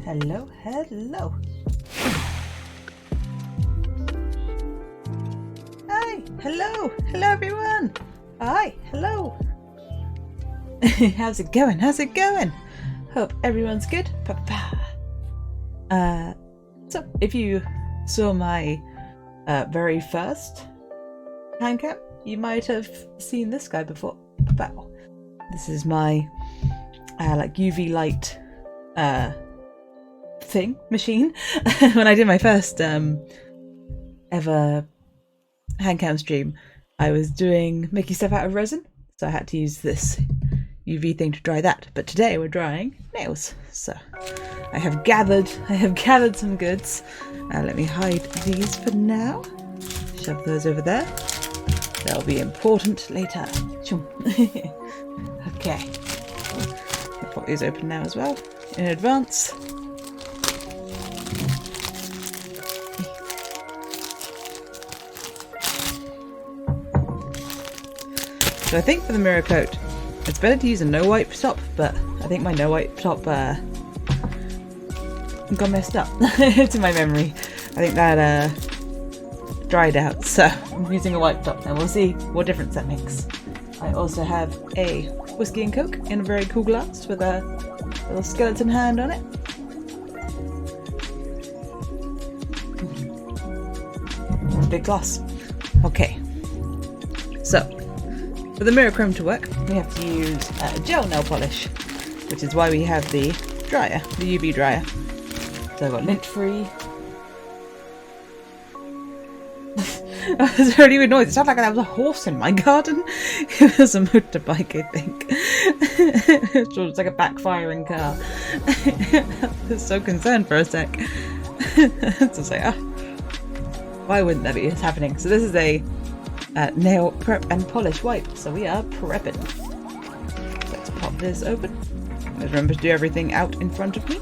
Hello, hello. Hi, hello, hello everyone. Hi, hello. How's it going? How's it going? Hope everyone's good. So if you saw my very first hand cam, you might have seen this guy before. Wow. This is my like UV light machine. When I did my first ever hand cam stream, I was making stuff out of resin, so I had to use this UV thing to dry that. But today we're drying nails, so I have gathered some goods. Let me hide these for now. Shove those over there. They'll be important later. Okay. I'll put these open now as well in advance. So I think for the mirror coat, it's better to use a no wipe top, but I think my no wipe top got messed up to my memory. I think that dried out, so I'm using a wipe top, and we'll see what difference that makes. I also have a whiskey and coke in a very cool glass with a little skeleton hand on it. Big glass. Okay, so for the mirror chrome to work, we have to use gel nail polish, which is why we have the dryer, the UV dryer. So I've got lint free. That was a really weird noise. It sounded like there was a horse in my garden. It was a motorbike, I think. It was like a backfiring car. I was so concerned for a sec. It's just like, why wouldn't that be happening? So this is a nail prep and polish wipe. So we are prepping. Let's pop this open. Let's remember to do everything out in front of me.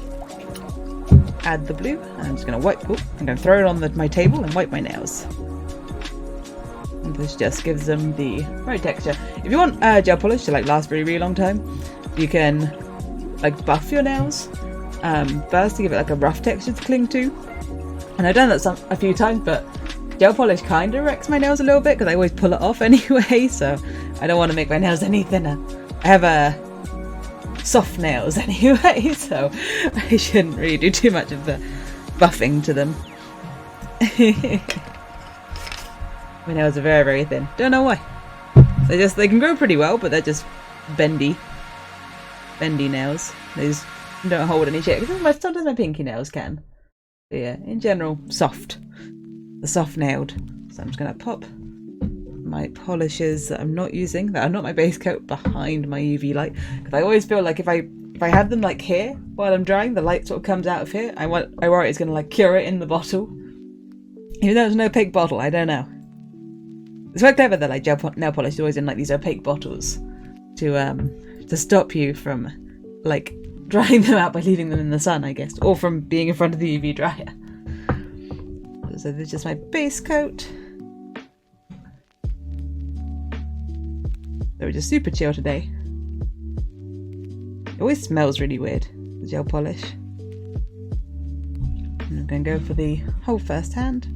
Add the blue. And I'm just going to wipe. Oh, I'm going to throw it on my table and wipe my nails. And this just gives them the right texture. If you want gel polish to like last a really long time, you can like buff your nails first to give it like a rough texture to cling to. And I've done that a few times, but gel polish kind of wrecks my nails a little bit because I always pull it off anyway, so I don't want to make my nails any thinner. I have soft nails anyway, so I shouldn't really do too much of the buffing to them. My nails are very, very thin. Don't know why. They can grow pretty well, but they're just bendy nails. They just don't hold any shape. Sometimes my pinky nails can. But yeah, in general, soft. The soft nailed. So I'm just gonna pop my polishes that I'm not using, that are not my base coat, behind my UV light. Because I always feel like if I have them like here while I'm drying, the light sort of comes out of here. I worry it's gonna like cure it in the bottle. Even though there's no opaque bottle, I don't know. It's quite clever that like gel nail polish is always in like these opaque bottles to stop you from like drying them out by leaving them in the sun, I guess, or from being in front of the UV dryer. So this is just my base coat. They were just super chill today. It always smells really weird, the gel polish. And I'm going to go for the whole first hand.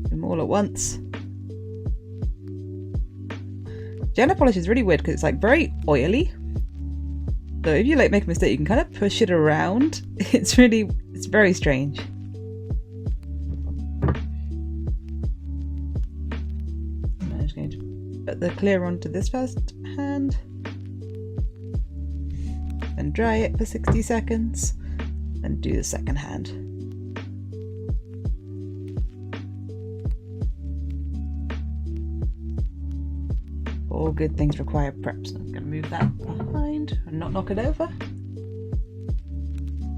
Do them all at once. Gel nail polish is really weird because it's like very oily, So if you like make a mistake, you can kind of push it around. It's very strange. I'm just going to put the clear onto this first hand. And dry it for 60 seconds. And do the second hand. All good things require prep, so I'm going to move that behind and not knock it over.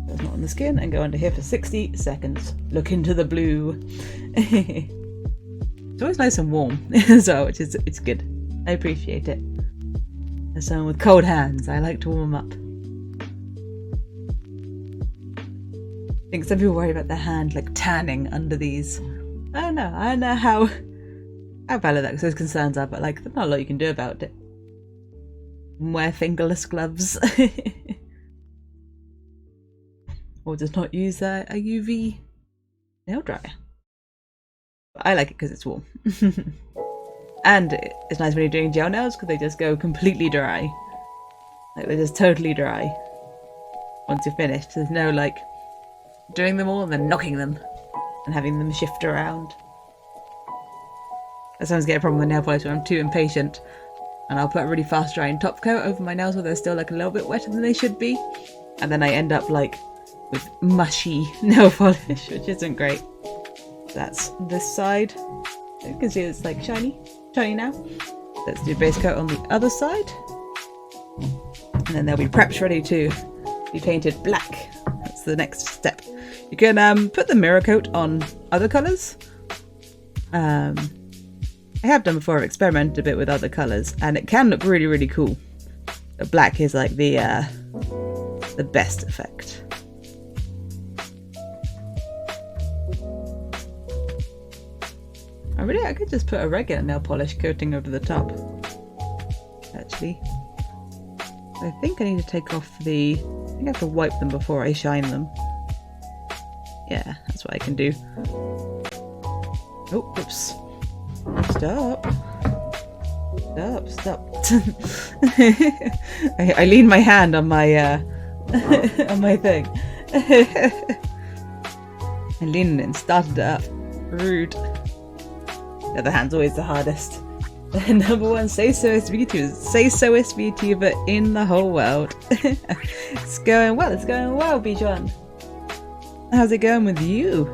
That's not on the skin, and go under here for 60 seconds. Look into the blue. It's always nice and warm as well, which is it's good. I appreciate it. As someone with cold hands, I like to warm up. I think some people worry about their hand like tanning under these. I don't know how valid those concerns are, but like there's not a lot you can do about it. Wear fingerless gloves. Or just not use a UV nail dryer. But I like it because it's warm. And it's nice when you're doing gel nails because they just go completely dry. Like they're just totally dry once you're finished. There's no like doing them all and then knocking them and having them shift around. I sometimes get a problem with nail polish when I'm too impatient, and I'll put a really fast drying top coat over my nails where they're still like a little bit wetter than they should be, and then I end up like with mushy nail polish, which isn't great. That's this side. You can see it's like shiny now. Let's do base coat on the other side, and then there'll be preps ready to be painted black. That's the next step. You can put the mirror coat on other colours. I have done before. I've experimented a bit with other colours, and it can look really, really cool. But black is like the best effect. I could just put a regular nail polish coating over the top. Actually, I think I need to take off I think I have to wipe them before I shine them. Yeah, that's what I can do. Oh, oops. Stop. I lean my hand on my on my thing. I leaned it and started it up. Rude. The other hand's always the hardest. The number one say soist VTuber in the whole world. It's going well, Bijan. How's it going with you?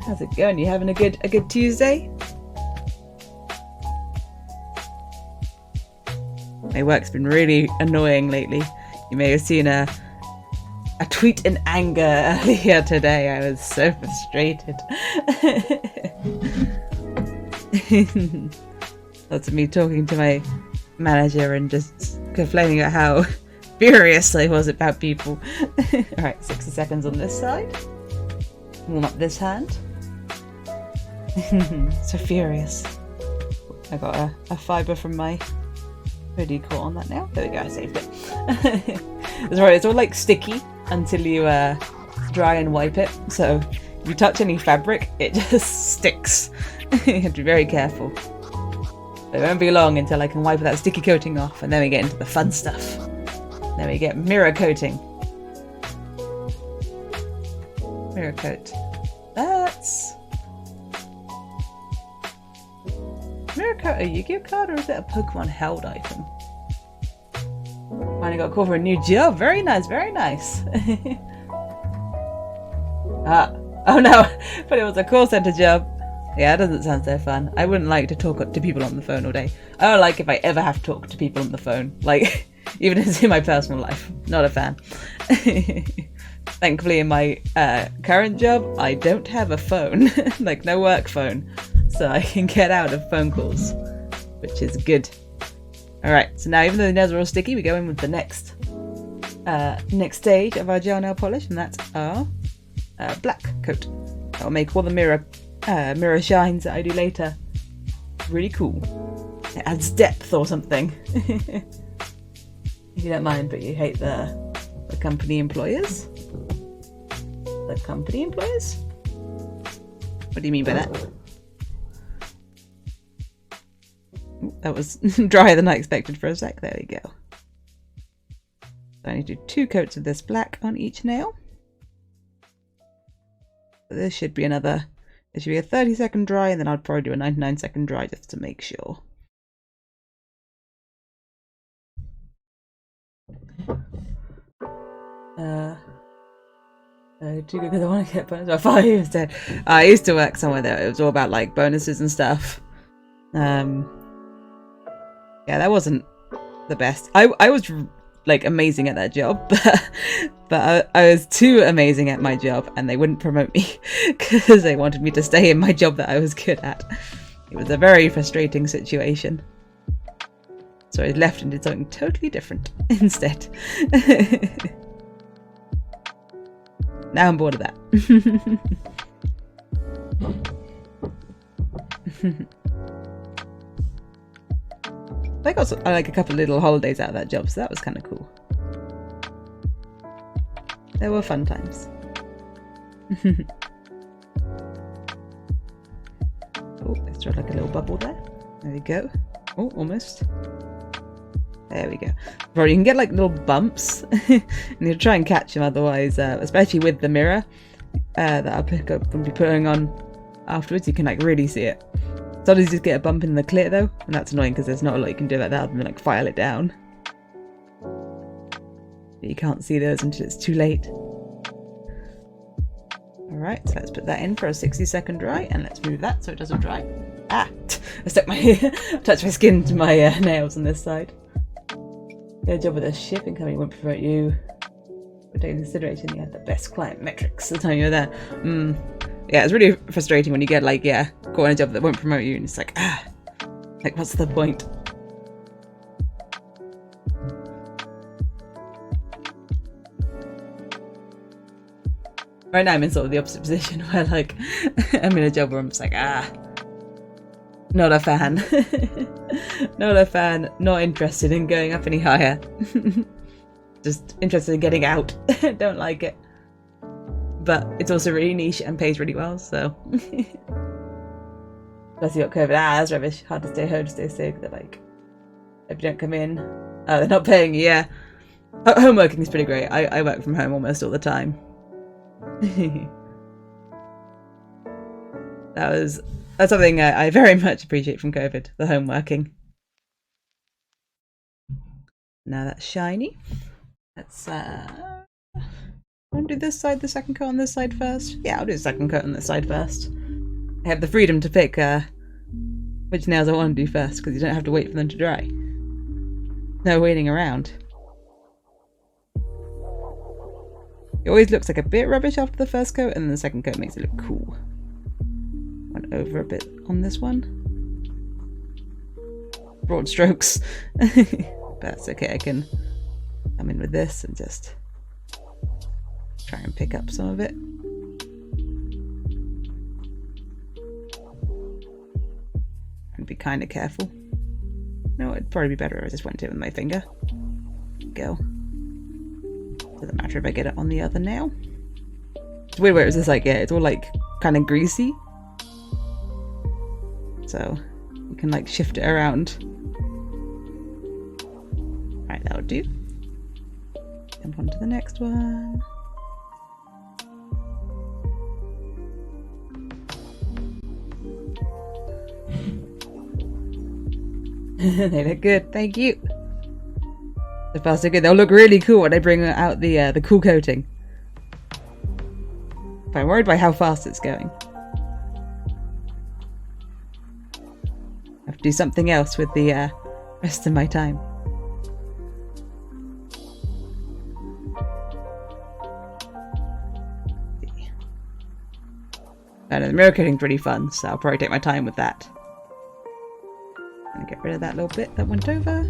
How's it going? You having a good Tuesday? My work's been really annoying lately. You may have seen a tweet in anger earlier today. I was so frustrated. Lots of me talking to my manager and just complaining about how furious I was about people. Alright, 60 seconds on this side. Warm up this hand. So furious. I got a fibre from my hoodie caught on that now. There we go, I saved it. It's right, it's all like sticky until you dry and wipe it. So if you touch any fabric, it just sticks. You have to be very careful. It won't be long until I can wipe that sticky coating off, and then we get into the fun stuff. Then we get mirror coating. Mirror coat. That's... Mirror coat a Yu-Gi-Oh card, or is it a Pokemon held item? Finally got a call for a new job. Very nice, very nice. Oh no, but it was a call center job. Yeah, it doesn't sound so fun. I wouldn't like to talk to people on the phone all day. I don't like if I ever have to talk to people on the phone. Like, even in my personal life. Not a fan. Thankfully, in my current job, I don't have a phone. Like, no work phone. So I can get out of phone calls, which is good. Alright, so now even though the nails are all sticky, we go in with the next stage of our gel nail polish, and that's our black coat. That'll make all the mirror shines that I do later really cool. It adds depth or something. If you don't mind, but you hate the company employers. The company employers? What do you mean by that? that was drier than I expected for a sec. There we go. So I need to do 2 coats of this black on each nail. So this should be another, it should be a 30-second dry, and then I'd probably do a 99-second dry just to make sure. Too good because I want to get bonus. 5 instead. I used to work somewhere that it was all about like bonuses and stuff. Yeah, that wasn't the best. I was like amazing at that job, but I was too amazing at my job, and they wouldn't promote me because they wanted me to stay in my job that I was good at. It was a very frustrating situation. So I left and did something totally different instead. Now I'm bored of that. I got like a couple of little holidays out of that job, so that was kind of cool. There were fun times. Oh, let's draw like a little bubble there. There we go. Oh, almost. There we go. Bro, you can get like little bumps and you'll try and catch them otherwise, especially with the mirror that I'll pick up and be putting on afterwards. You can like really see it. Sometimes you just get a bump in the clit though, and that's annoying because there's not a lot you can do about that other than like file it down. But you can't see those until it's too late. Alright, so let's put that in for a 60-second dry, and let's move that so it doesn't dry. Ah! I stuck my touched my skin to my nails on this side. Get a job with a shipping company won't promote you. But take into consideration you had the best client metrics the time you were there. Yeah, it's really frustrating when you get like, yeah, got on a job that won't promote you, and it's like, like what's the point? Right now I'm in sort of the opposite position where like I'm in a job where I'm just like, not a fan. Not a fan, not interested in going up any higher. Just interested in getting out. Don't like it. But it's also really niche and pays really well, so. Plus you got COVID. That's rubbish. Hard to stay home, to stay safe. They're like, if you don't come in, they're not paying you, yeah. Home working is pretty great. I work from home almost all the time. That's something I very much appreciate from COVID, the home working. Now that's shiny. Let's want to do this side, the second coat on this side first? Yeah, I'll do the second coat on this side first. I have the freedom to pick which nails I want to do first, because you don't have to wait for them to dry. No waiting around. It always looks like a bit rubbish after the first coat, and then the second coat makes it look cool. Went over a bit on this one. Broad strokes. But that's okay, I can come in with this and just try and pick up some of it. And be kind of careful. No, it'd probably be better if I just went in with my finger. Go. Doesn't matter if I get it on the other nail. It's weird where it was just like, yeah, it's all like kind of greasy. So you can like shift it around. Right, that'll do. Jump on to the next one. They look good, thank you. So far so good. They'll look really cool when I bring out the cool coating. But I'm worried by how fast it's going. I have to do something else with the rest of my time. I know the mirror coating's really fun, so I'll probably take my time with that. And get rid of that little bit that went over.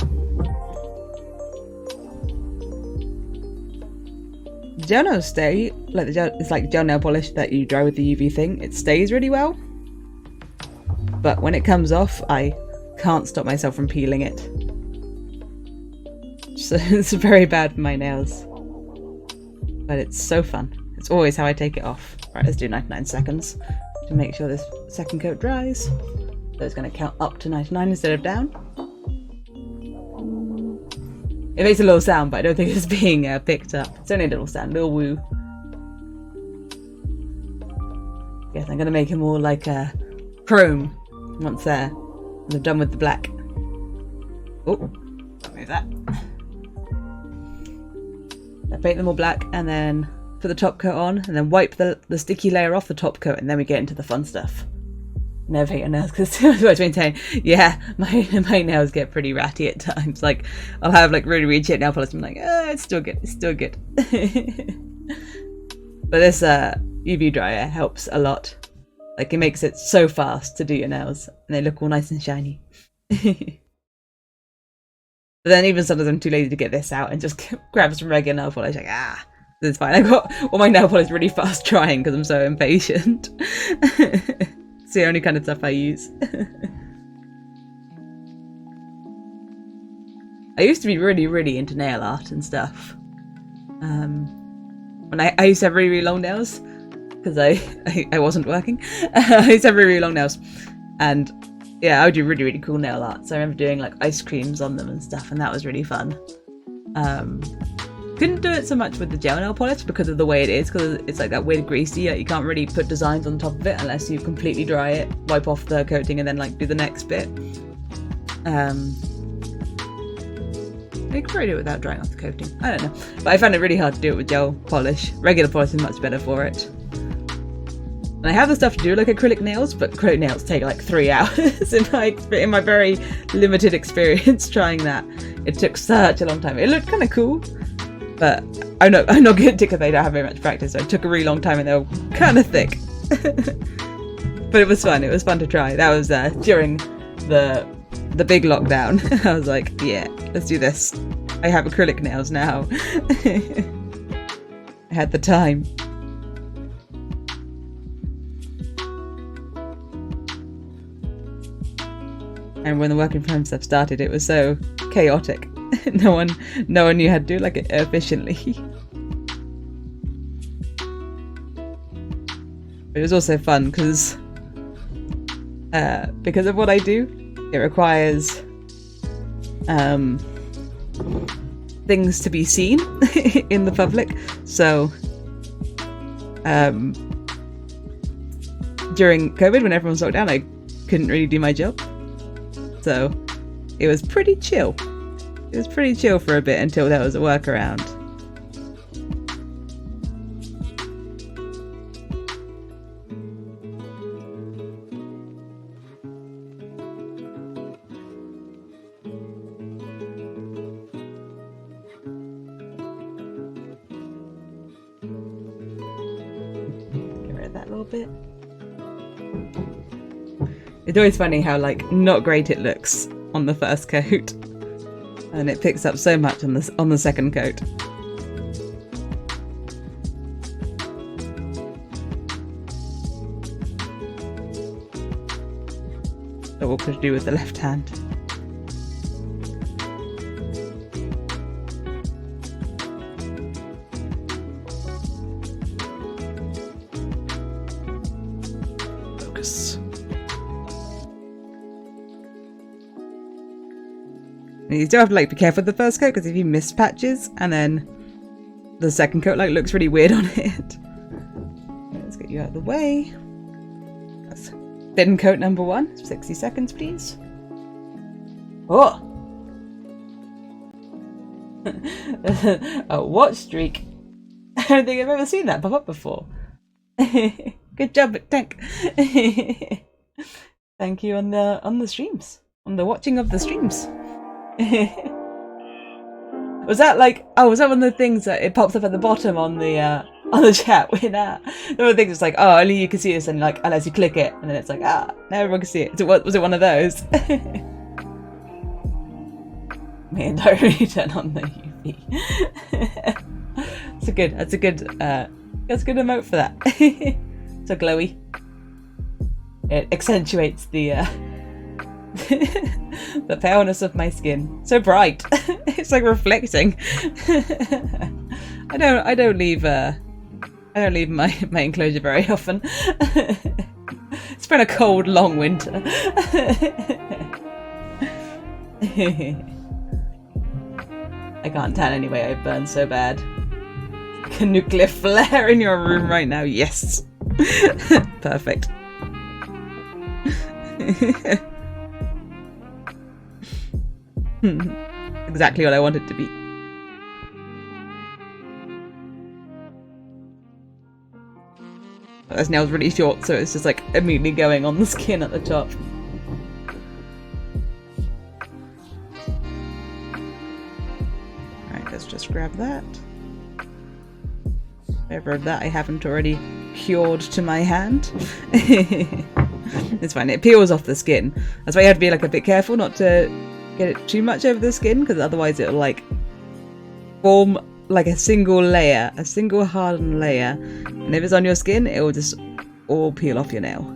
Gel nails stay, like the gel, it's like gel nail polish that you dry with the UV thing. It stays really well, but when it comes off, I can't stop myself from peeling it. So it's very bad for my nails, but it's so fun. It's always how I take it off. Right, let's do 99 seconds to make sure this second coat dries. So it's going to count up to 99 instead of down. It makes a little sound, but I don't think it's being picked up. It's only a little sound, little woo. Yes, I'm gonna make him all like chrome once I'm done with the black. Oh, move that. I paint them all black and then put the top coat on and then wipe the sticky layer off the top coat, and then we get into the fun stuff. Never paint your nails because I maintain. Yeah, my nails get pretty ratty at times. Like I'll have like really cheap nail polish. I'm like, it's still good. It's still good. But this UV dryer helps a lot. Like it makes it so fast to do your nails, and they look all nice and shiny. But then even sometimes I'm too lazy to get this out and just grab some regular nail polish. Like it's fine. I got all my nail polish really fast drying because I'm so impatient. It's the only kind of stuff I use. I used to be really into nail art and stuff. When I used to have really long nails because I wasn't working. I used to have really long nails, and yeah, I would do really cool nail art. So I remember doing like ice creams on them and stuff, and that was really fun. Couldn't do it so much with the gel nail polish because of the way it is, because it's like that weird greasy. Like, you can't really put designs on top of it unless you completely dry it, wipe off the coating, and then like do the next bit. You could probably do it without drying off the coating. I don't know, but I found it really hard to do it with gel polish. Regular polish is much better for it. And I have the stuff to do like acrylic nails, but acrylic nails take like 3 hours in my very limited experience trying that. It took such a long time. It looked kind of cool, but I'm not good at it because I don't have very much practice, so it took a really long time and they were kind of thick. But it was fun. It was fun to try. That was during the big lockdown. I was like, yeah, let's do this. I have acrylic nails now. I had the time. And when the working from home stuff started, it was so chaotic. No one knew how to do like it efficiently. But it was also fun because of what I do, it requires things to be seen in the public. So during COVID, when everyone was locked down, I couldn't really do my job. So it was pretty chill. It was pretty chill for a bit until there was a workaround. Get rid of that little bit. It's always funny how like not great it looks on the first coat, and it picks up so much on the second coat. So what could I do with the left hand? Focus. And you still have to like be careful with the first coat, because if you miss patches and then the second coat like looks really weird on it. Let's get you out of the way. That's thin coat number 1. 60 seconds, please. Oh! A watch streak. I don't think I've ever seen that pop up before. Good job, Tank. Thank you on the streams, on the watching of the streams. Was that like, oh, was that one of the things that it pops up at the bottom on the chat when one of the things it's like, oh, only you can see this, and like unless you click it, and then it's like, now everyone can see it. Was it one of those? Man, don't really turn on the UV. That's a good emote for that. So glowy. It accentuates the the paleness of my skin. So bright. It's like reflecting. I don't leave my enclosure very often. It's been a cold, long winter. I I can't tan anyway, I burn so bad. A nuclear flare in your room right now, yes! Perfect. Exactly what I want it to be. This nail's really short, so it's just like immediately going on the skin at the top. Alright, let's just grab that. Whatever of that I haven't already cured to my hand. It's fine, it peels off the skin. That's why you have to be like a bit careful not to get it too much over the skin, because otherwise it'll like form like a single layer, a single hardened layer, and if it's on your skin it will just all peel off your nail.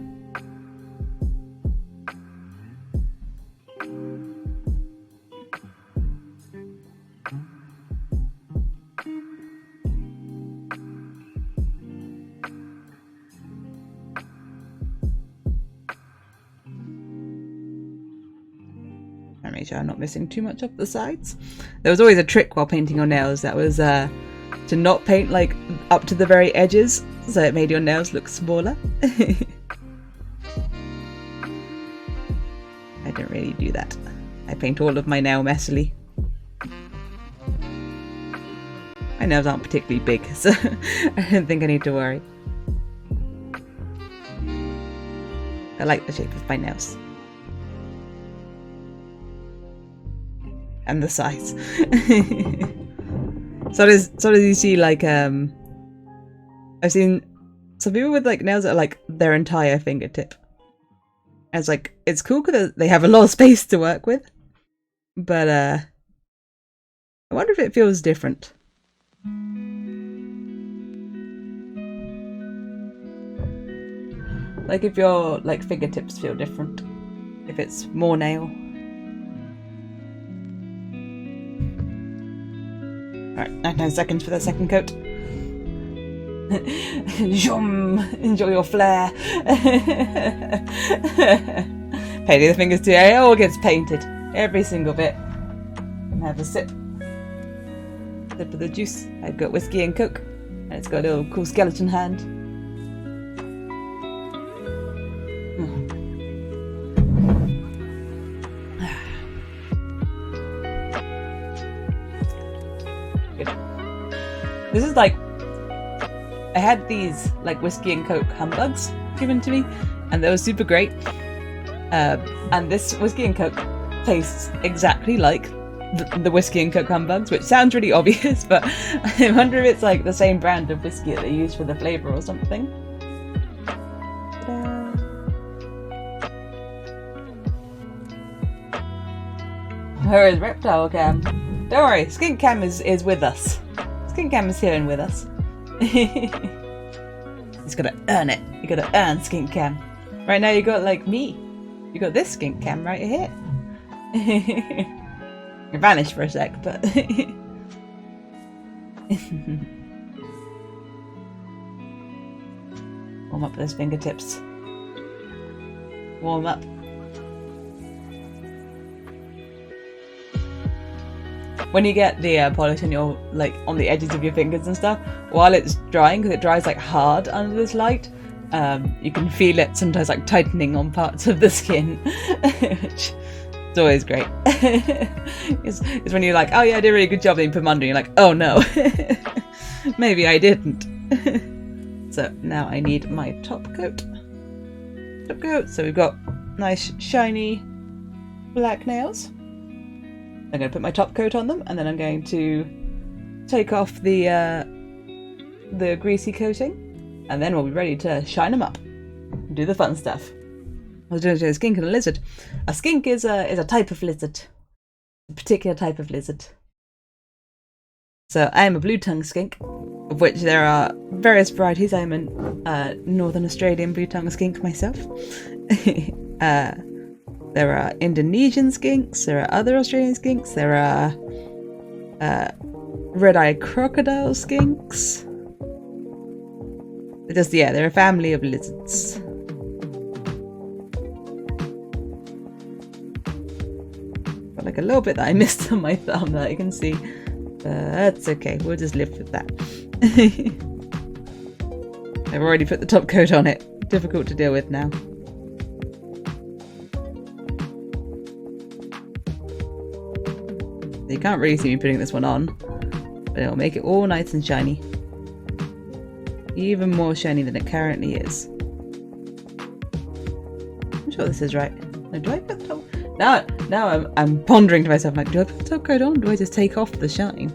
Make sure I'm not missing too much off the sides. There was always a trick while painting your nails, that was to not paint like up to the very edges, so it made your nails look smaller. I don't really do that. I paint all of my nail messily. My nails aren't particularly big, so I don't think I need to worry. I like the shape of my nails. And the size. so does you see like I've seen some people with like nails that are like their entire fingertip. And it's like, it's cool because they have a lot of space to work with, but I wonder if it feels different. Like if your like fingertips feel different, if it's more nail. Alright, 9 seconds for the second coat. Enjoy your flare. Painting the fingers too. It all gets painted. Every single bit. And have a sip. Sip of the juice. I've got whiskey and coke. And it's got a little cool skeleton hand. This is like, I had these like whiskey and coke humbugs given to me, and they were super great. And this whiskey and coke tastes exactly like the whiskey and coke humbugs, which sounds really obvious, but I wonder if it's like the same brand of whiskey that they use for the flavour or something. Where is Reptile Cam? Don't worry, Skink Cam is with us. Skink Cam is here and with us. He's gotta earn it. You gotta earn Skink Cam. Right now you got like me. You got this Skink Cam right here. You vanished for a sec, but warm up those fingertips. Warm up. When you get the polish on your like on the edges of your fingers and stuff, while it's drying, because it dries like hard under this light, you can feel it sometimes like tightening on parts of the skin, which is always great. it's when you're like, oh yeah, I did a really good job, then you put them under and you're like, oh no, maybe I didn't. So now I need my top coat. So we've got nice shiny black nails. I'm going to put my top coat on them, and then I'm going to take off the greasy coating, and then we'll be ready to shine them up and do the fun stuff. I was doing a skink and a lizard. A skink is a type of lizard, a particular type of lizard. So I am a blue tongue skink, of which there are various varieties. I am a Northern Australian blue tongue skink myself. There are Indonesian skinks, there are other Australian skinks, there are red-eyed crocodile skinks. They're a family of lizards. Got like a little bit that I missed on my thumb that I can see. That's okay, we'll just live with that. I've already put the top coat on it. Difficult to deal with now. You can't really see me putting this one on, but it'll make it all nice and shiny. Even more shiny than it currently is. I'm sure this is right. Now, do I put the top... Now I'm pondering to myself, like, do I put the top coat on? Or do I just take off the shine?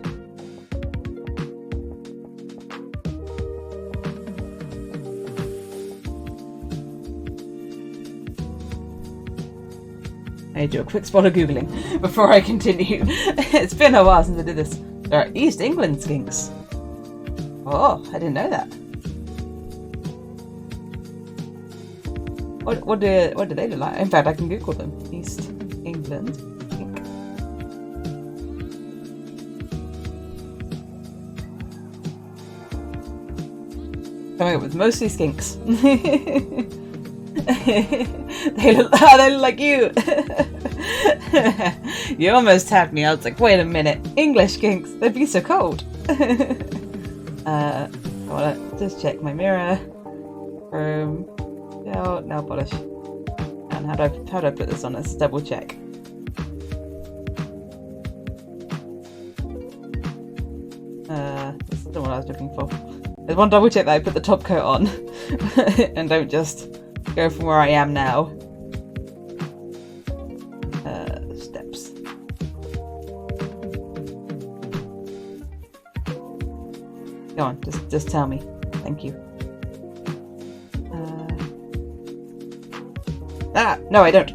I do a quick spot of Googling before I continue. It's been a while since I did this. There are East England skinks. Oh, I didn't know that. What do they look like? In fact, I can Google them. East England skink. Coming up with mostly skinks. They look like you. You almost had me. I was like, wait a minute. English skinks, they'd be so cold. I wanna just check my mirror. Nail polish. And how do I put this on? Let's double check. This is not what I was looking for. There's one double check that I put the top coat on and don't just go from where I am now. Steps. Go on, just tell me. Thank you. No, I don't.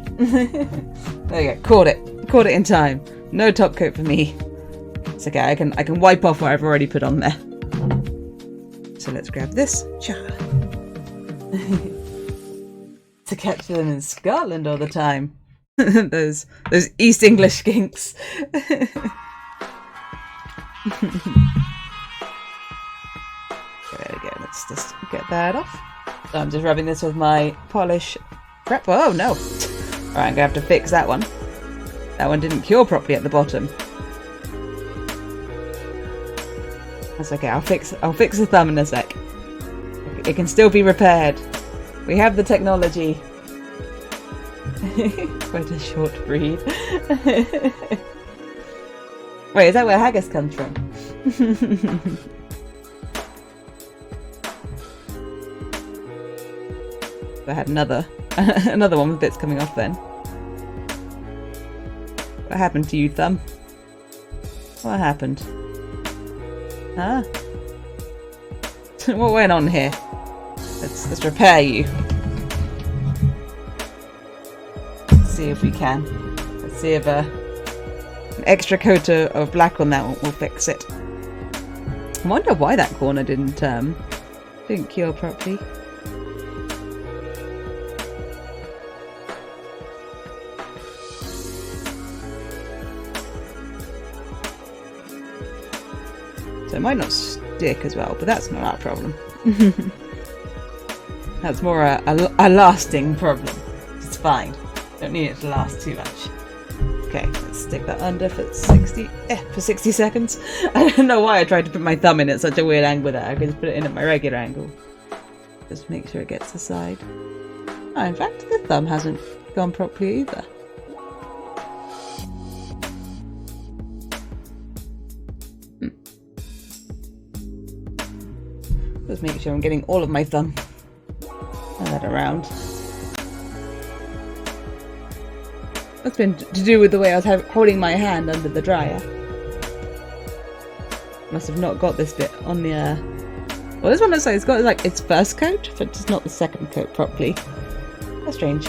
There you go. Caught it in time. No top coat for me. It's okay. I can wipe off what I've already put on there. So let's grab this. Cha. To catch them in Scotland all the time. those East English skinks. There we go. Let's just get that off. So I'm just rubbing this with my polish prep. Oh no! Alright, I'm gonna have to fix that one. That one didn't cure properly at the bottom. That's okay. I'll fix the thumb in a sec. It can still be repaired. We have the technology. Quite a short breed. Wait, is that where haggis comes from? I had another one with bits coming off then. What happened to you, thumb? What happened? Huh? What went on here? Let's repair you. Let's see if we can. Let's see if an extra coat of black on that one will fix it. I wonder why that corner didn't cure properly. So it might not stick as well, but that's not our problem. That's more a lasting problem. It's fine. Don't need it to last too much. Okay, let's stick that under for 60 seconds. I don't know why I tried to put my thumb in at such a weird angle there. I could just put it in at my regular angle. Just make sure it gets the side. Oh, in fact, the thumb hasn't gone properly either. Just make sure I'm getting all of my thumb. Turn that around. That's been to do with the way I was holding my hand under the dryer. Must have not got this bit on the... Well, this one looks like it's got like its first coat, but just not the second coat properly. That's strange.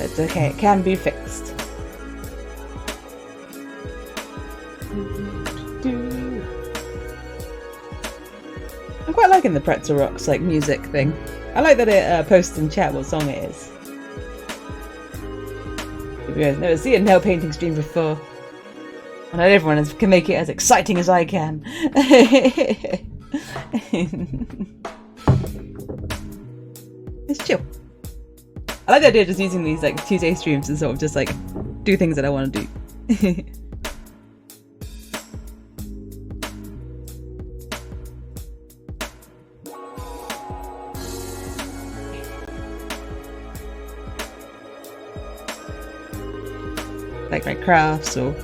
It's okay, it can be fixed. I'm quite liking the Pretzel Rocks like music thing. I like that it posts in chat what song it is. If you guys never seen a nail painting stream before, not everyone can make it as exciting as I can. It's chill. I like the idea of just using these like Tuesday streams to sort of just like do things that I want to do. Like my crafts or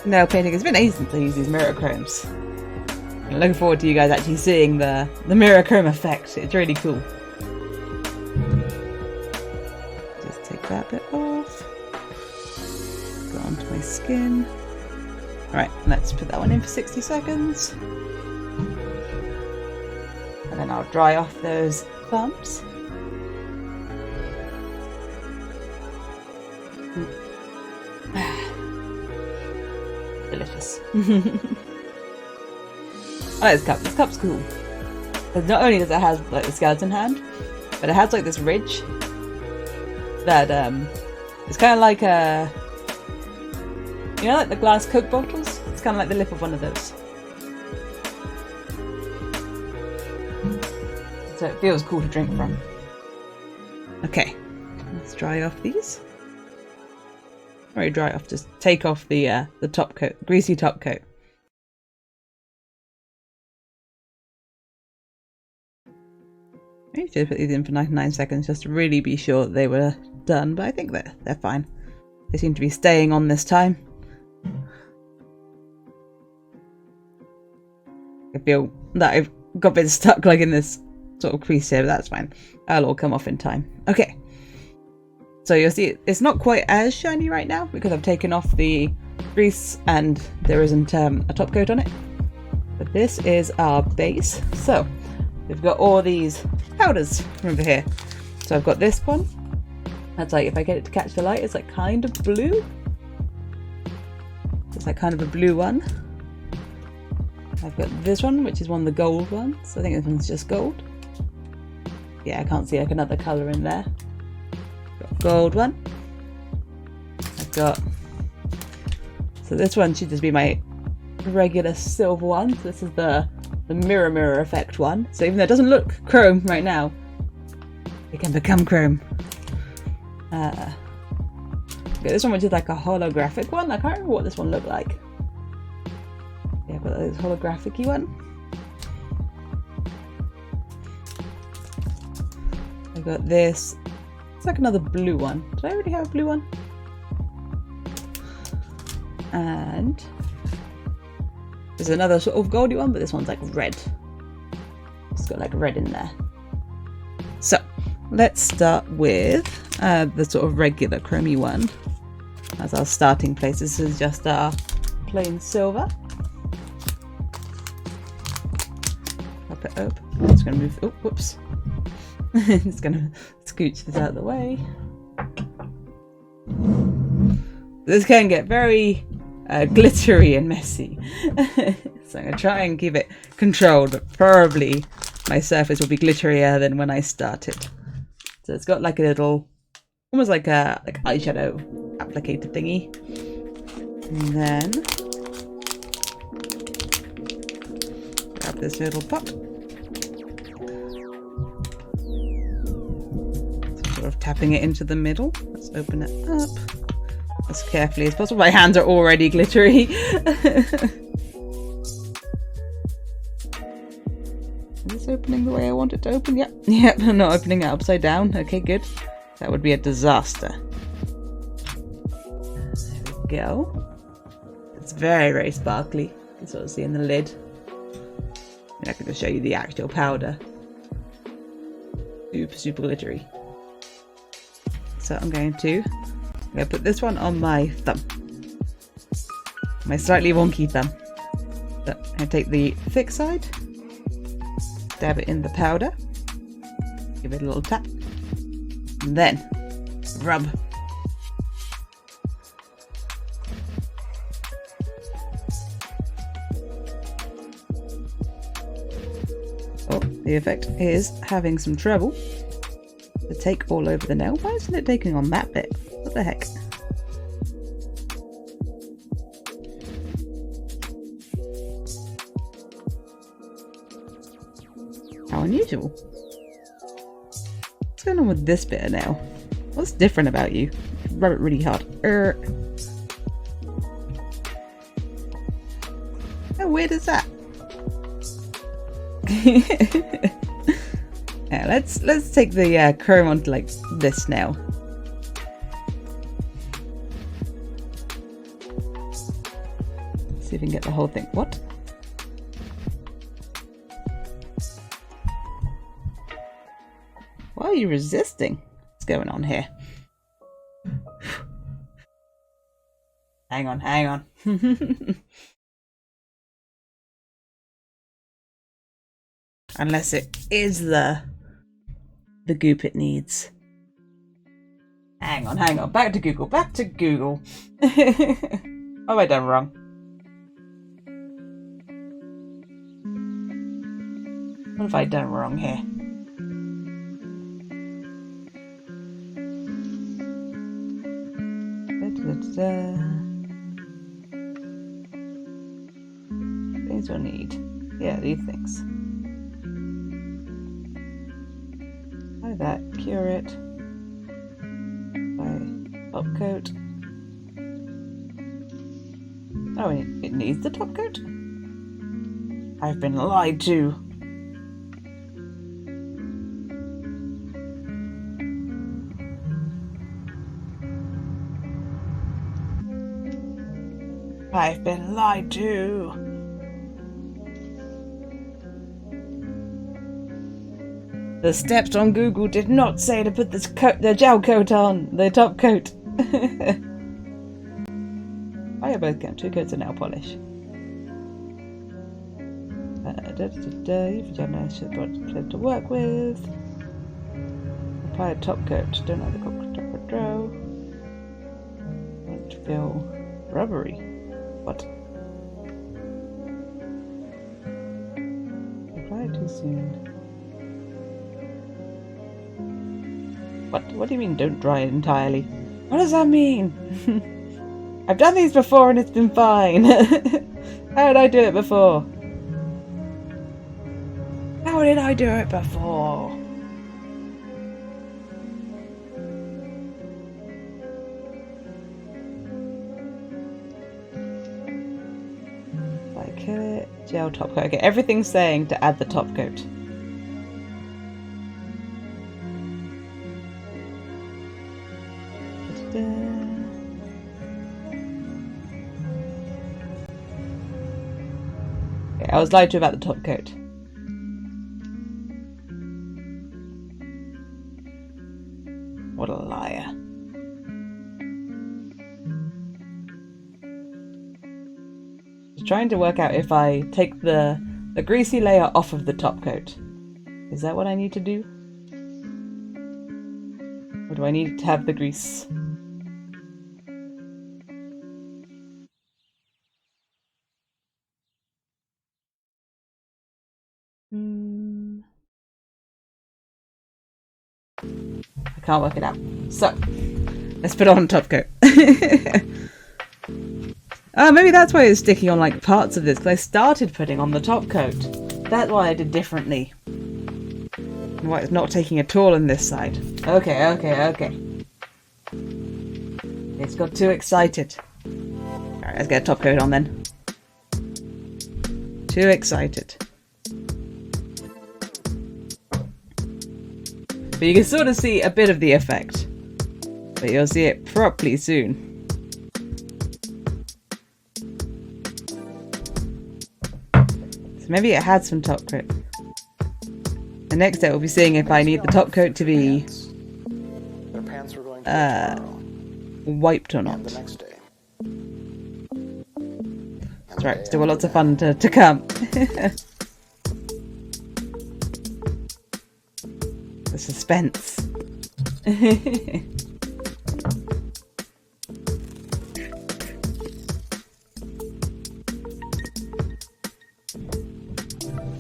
nail painting. It's been ages since I used these mirror chromes. I'm looking forward to you guys actually seeing the mirror chrome effect. It's really cool. Just take that bit off. Go onto my skin. Alright, let's put that one in for 60 seconds. And then I'll dry off those bumps. Delicious. I like this cup. This cup's cool. Because not only does it have like the skeleton hand, but it has like this ridge that it's kind of like a, you know, like the glass Coke bottles. It's kind of like the lip of one of those. So it feels cool to drink from. Okay, let's dry off these. Very dry off. Just take off the top coat, the greasy top coat. I should have put these in for 99 seconds just to really be sure that they were done, but I think they're fine. They seem to be staying on this time. I feel that I've got a bit stuck like in this sort of crease here, but that's fine. That'll all come off in time. Okay. So you'll see it's not quite as shiny right now because I've taken off the grease and there isn't a top coat on it. But this is our base. So we've got all these powders from over here. So I've got this one. That's like, if I get it to catch the light, it's like kind of blue. It's like kind of a blue one. I've got this one, which is one of the gold ones. I think this one's just gold. Yeah, I can't see like another colour in there. Got gold one. I've got, so this one should just be my regular silver one. So this is the mirror effect one. So even though it doesn't look chrome right now, it can become chrome. Okay, this one which is like a holographic one. I can't remember what this one looked like. Yeah, I've got this holographic-y one. I've got this. It's like another blue one. Did I already have a blue one? And there's another sort of goldy one, but this one's like red. It's got like red in there. So let's start with the sort of regular chromey one as our starting place. This is just our plain silver. Pop it up. I'm just going to move. Oh, whoops. Just going to scooch this out of the way. This can get very glittery and messy. So I'm going to try and keep it controlled, but probably my surface will be glitterier than when I started. So it's got like a little, almost like a eyeshadow applicator thingy. And then grab this little pot. Sort of tapping it into the middle. Let's open it up as carefully as possible. My hands are already glittery. Is this opening the way I want it to open? Yep. Yep, I'm not opening it upside down. Okay, good. That would be a disaster. There we go. It's very, very sparkly. You can sort of see in the lid. I can just show you the actual powder. Super, super glittery. So I'm going to put this one on my thumb. My slightly wonky thumb. So I'm going to take the thick side, dab it in the powder, give it a little tap, and then rub. Oh, the effect is having some trouble to take all over the nail. Why isn't it taking on that bit? What the heck? How unusual. What's going on with this bit of nail? What's different about you? Rub it really hard. How weird is that? Yeah, let's take the Chrome onto like this now. See if we can get the whole thing. What? Why are you resisting? What's going on here? Hang on, hang on. Unless it is the goop it needs. Hang on, hang on. Back to Google, back to Google. What have I done wrong? What have I done wrong here? Things we'll need. Yeah, these things. Buy that, cure it. Buy top coat. Oh, it needs the top coat? I've been lied to. I've been lied to. The steps on Google did not say to put this the gel coat on, the top coat. I have both got 2 coats of nail polish. You've done nice to work with. Apply a top coat. Don't have the top row. Don't feel rubbery. What? Apply too soon. What do you mean don't dry it entirely? What does that mean? I've done these before and it's been fine. How did I do it before? How did I do it before? Kill it. Gel top coat. Okay, everything's saying to add the top coat. Okay, I was lied to about the top coat. What a liar. Trying to work out if I take the greasy layer off of the top coat. Is that what I need to do? Or do I need to have the grease? I can't work it out. So, let's put on top coat. Maybe that's why it's sticky on like parts of this, because I started putting on the top coat. That's why I did differently. And why it's not taking at all on this side. Okay. It's got too excited. Alright, let's get a top coat on then. Too excited. But you can sort of see a bit of the effect. But you'll see it properly soon. So maybe it had some top coat. The next day we'll be seeing if I need the top coat to be wiped or not. That's right, still lots of fun to come. The suspense.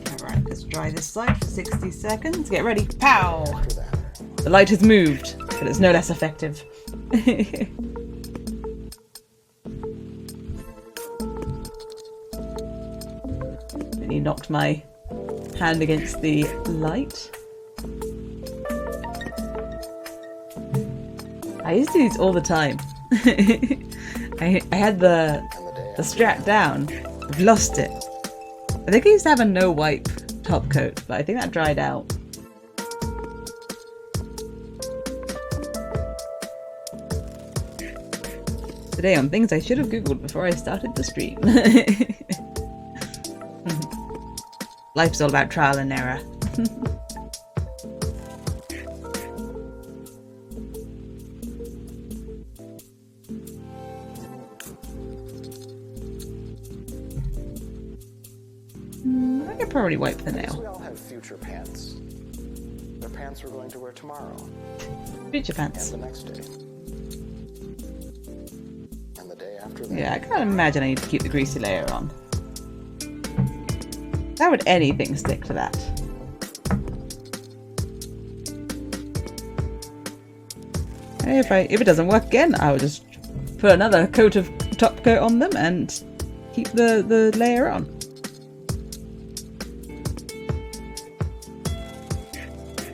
Alright, let's dry this side for 60 seconds. Get ready. Pow! The light has moved, but it's no less effective. He knocked my hand against the light. I used to do these all the time. I had the strap down. I've lost it. I think I used to have a no wipe top coat, but I think that dried out. Today on things I should have googled before I started the stream. Life's all about trial and error. I could probably wipe the nail. We all have future pants. The pants we're going to wear tomorrow. Future pants. And the next day. And the day after that. Yeah, I can't imagine I need to keep the greasy layer on. How would anything stick to that? If it doesn't work again, I will just put another coat of top coat on them and keep the layer on.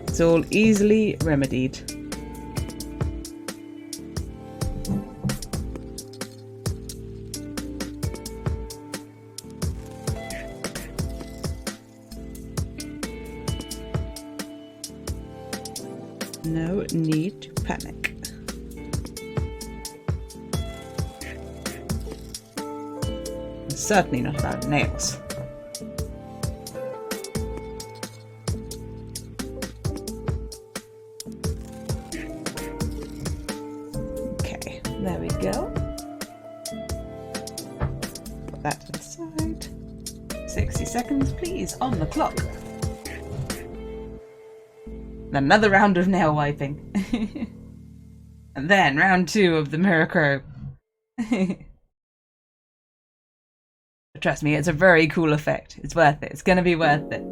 It's all easily remedied. No need to panic. It's certainly not about nails. Okay, there we go. Put that to the side. 60 seconds, please, on the clock. Another round of nail wiping. And then round 2 of the Miracle. Trust me, it's a very cool effect. It's worth it. It's gonna be worth it.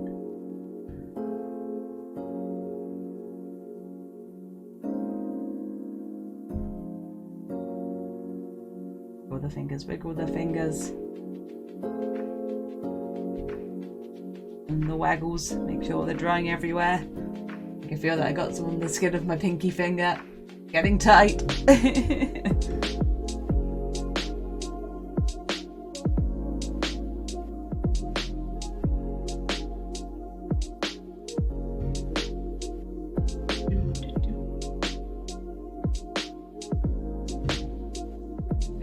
Wiggle the fingers, wiggle the fingers. And the waggles, make sure they're drying everywhere. I can feel that I got some on the skin of my pinky finger. Getting tight.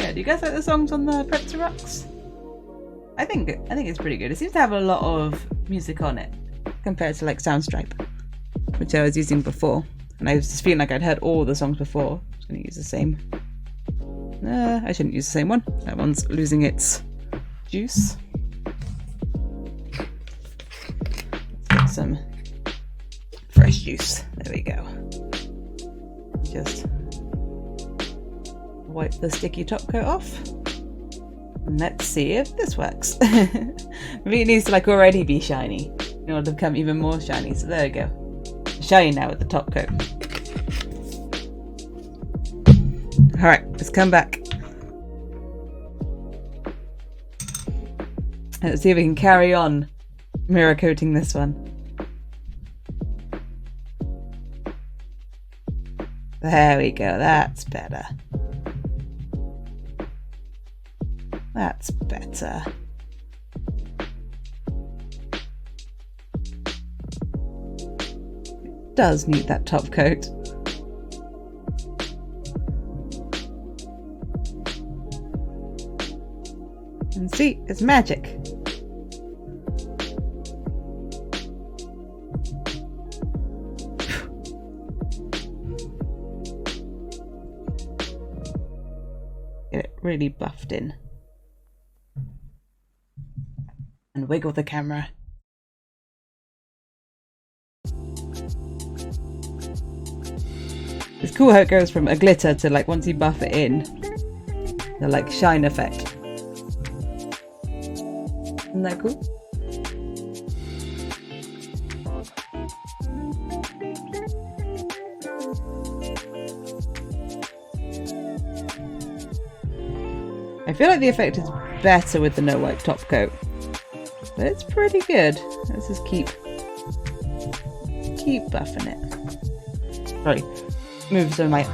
Yeah, do you guys like the songs on the Pretzel Rocks? I think it's pretty good. It seems to have a lot of music on it compared to like Soundstripe, which I was using before, and I was just feeling like I'd heard all the songs before. I'm just going to use the same. I shouldn't use the same one. That one's losing its juice. Let's get some fresh juice. There we go. Just wipe the sticky top coat off. And let's see if this works. Maybe it needs to like already be shiny in order to become even more shiny. So there we go. Shiny now with the top coat. Alright, let's come back. Let's see if we can carry on mirror coating this one. There we go, that's better. That's better. It does need that top coat. And see, it's magic. Get it really buffed in. And wiggle the camera. It's cool how it goes from a glitter to like once you buff it in, the like shine effect. Isn't that cool? I feel like the effect is better with the no wipe top coat. But it's pretty good. Let's just keep buffing it. Sorry, move so my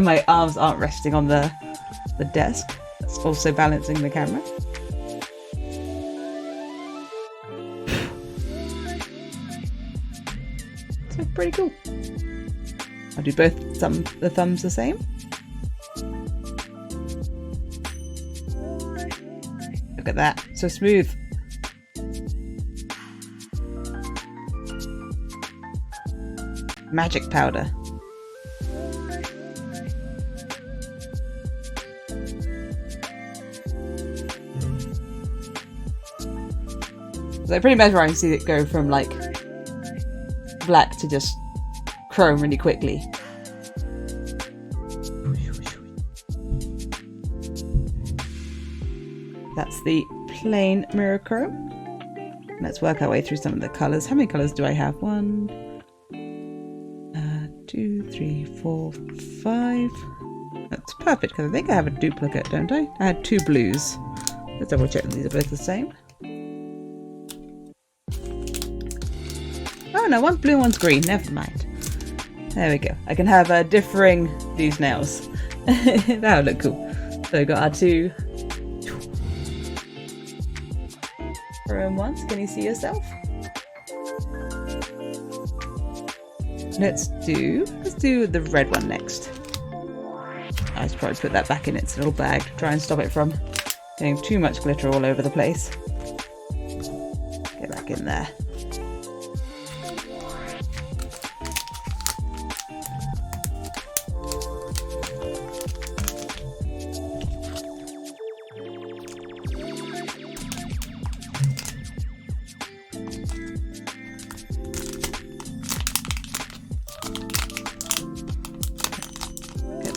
my arms aren't resting on the desk. That's also balancing the camera. pretty cool. I'll do both the thumbs the same. Look at that, so smooth. Magic powder. So pretty mesmerizing to see it go from like black to just chrome really quickly. That's the plain mirror chrome. Let's work our way through some of the colours. How many colours do I have? 1, 2, 3, 4, 5. That's perfect because I think I have a duplicate, don't I? I had 2 blues. Let's double check that these are both the same. Oh no, one's blue and one's green. Never mind. There we go. I can have differing these nails. That would look cool. So we got our 2 chrome ones. Can you see yourself? Let's do the red one next. I should probably put that back in its little bag to try and stop it from getting too much glitter all over the place. Get back in there.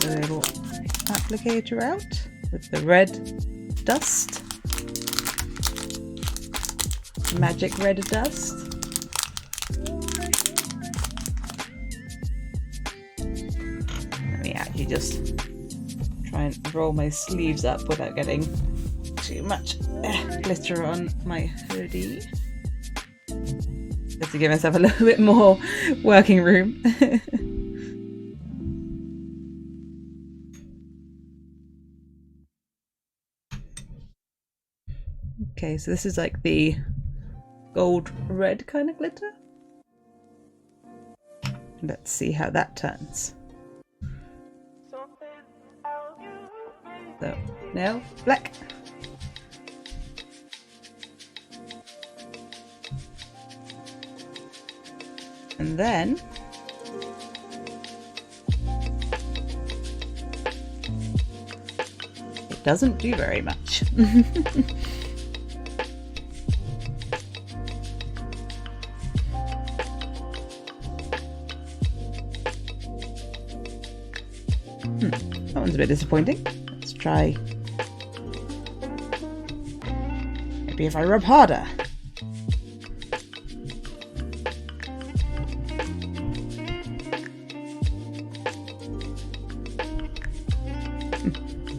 Little applicator out with the red dust, magic red dust. Let me actually just try and roll my sleeves up without getting too much glitter on my hoodie, just to give myself a little bit more working room. Okay, so this is like the gold red kind of glitter. Let's see how that turns. So now black. And then it doesn't do very much. That one's a bit disappointing. Let's try. Maybe if I rub harder.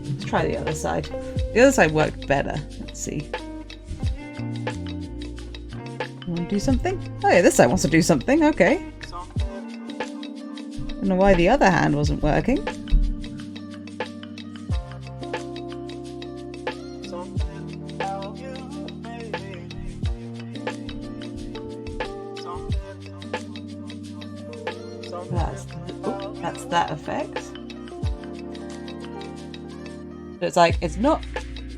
Let's try the other side. The other side worked better. Let's see. Want to do something? Oh yeah, this side wants to do something. Okay. Don't know why the other hand wasn't working. That's that effect. So it's like, it's not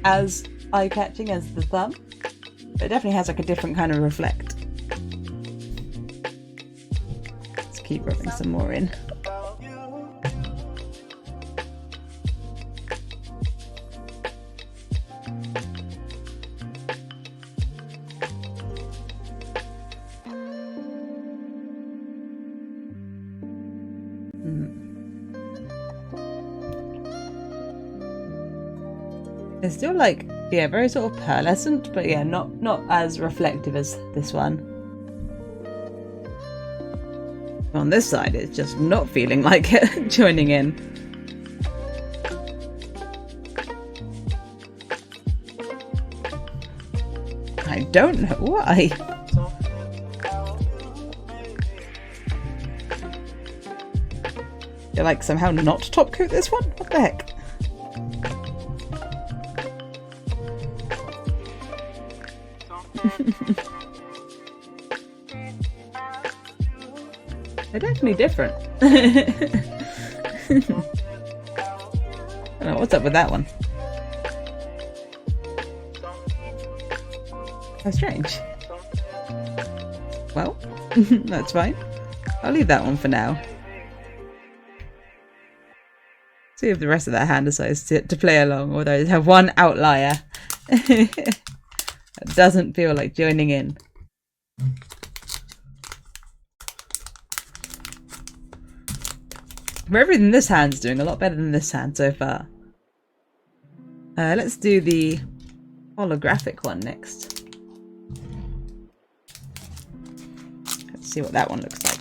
as eye-catching as the thumb, but it definitely has like a different kind of reflect. Let's keep rubbing some more in. It's still like, yeah, very sort of pearlescent, but yeah, not as reflective as this one. On this side, it's just not feeling like it joining in. I don't know why. You're like somehow not top coat this one? What the heck? They're definitely different. I don't know, what's up with that one? How strange. Well, that's fine. I'll leave that one for now. See if the rest of that hand decides to play along, although I have one outlier. That doesn't feel like joining in. For everything this hand's doing a lot better than this hand so far. Let's do the holographic one next. Let's see what that one looks like.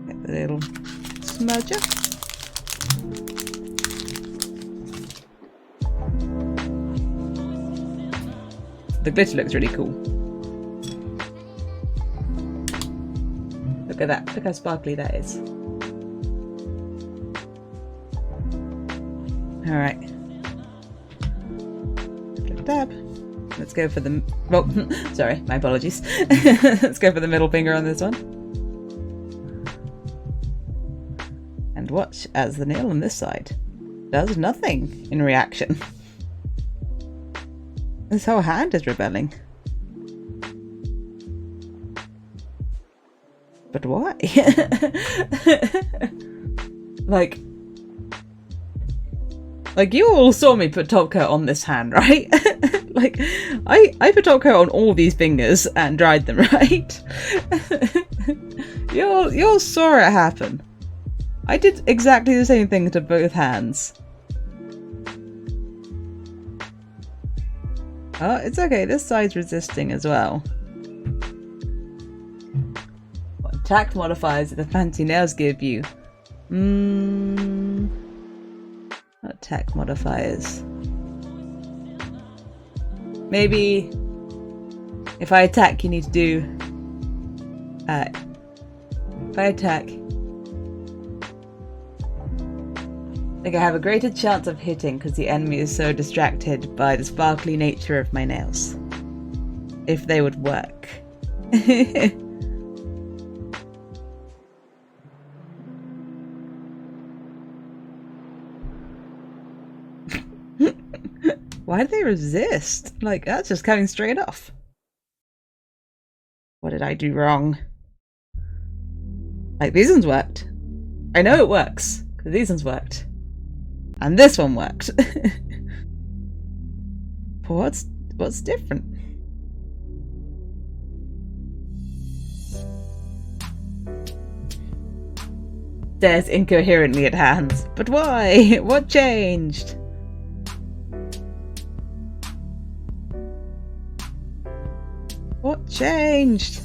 Get the little smudger. The glitter looks really cool. Look at that. Look how sparkly that is. Alright. Dab. Let's go for the... Well, sorry, my apologies. Let's go for the middle finger on this one. And watch as the nail on this side does nothing in reaction. This whole hand is rebelling. But why? Like you all saw me put top coat on this hand, right? Like, I put top coat on all these fingers and dried them, right? you all saw it happen. I did exactly the same thing to both hands. Oh, it's okay. This side's resisting as well. What attack modifiers do the fancy nails give you? Attack modifiers. Maybe if I attack, you need to do. If I attack, like I have a greater chance of hitting because the enemy is so distracted by the sparkly nature of my nails. If they would work. Why do they resist? Like, that's just coming straight off. What did I do wrong? Like, these ones worked. I know it works, because these ones worked. And this one worked. But what's different? Stares incoherently at hands. But why? What changed? What changed?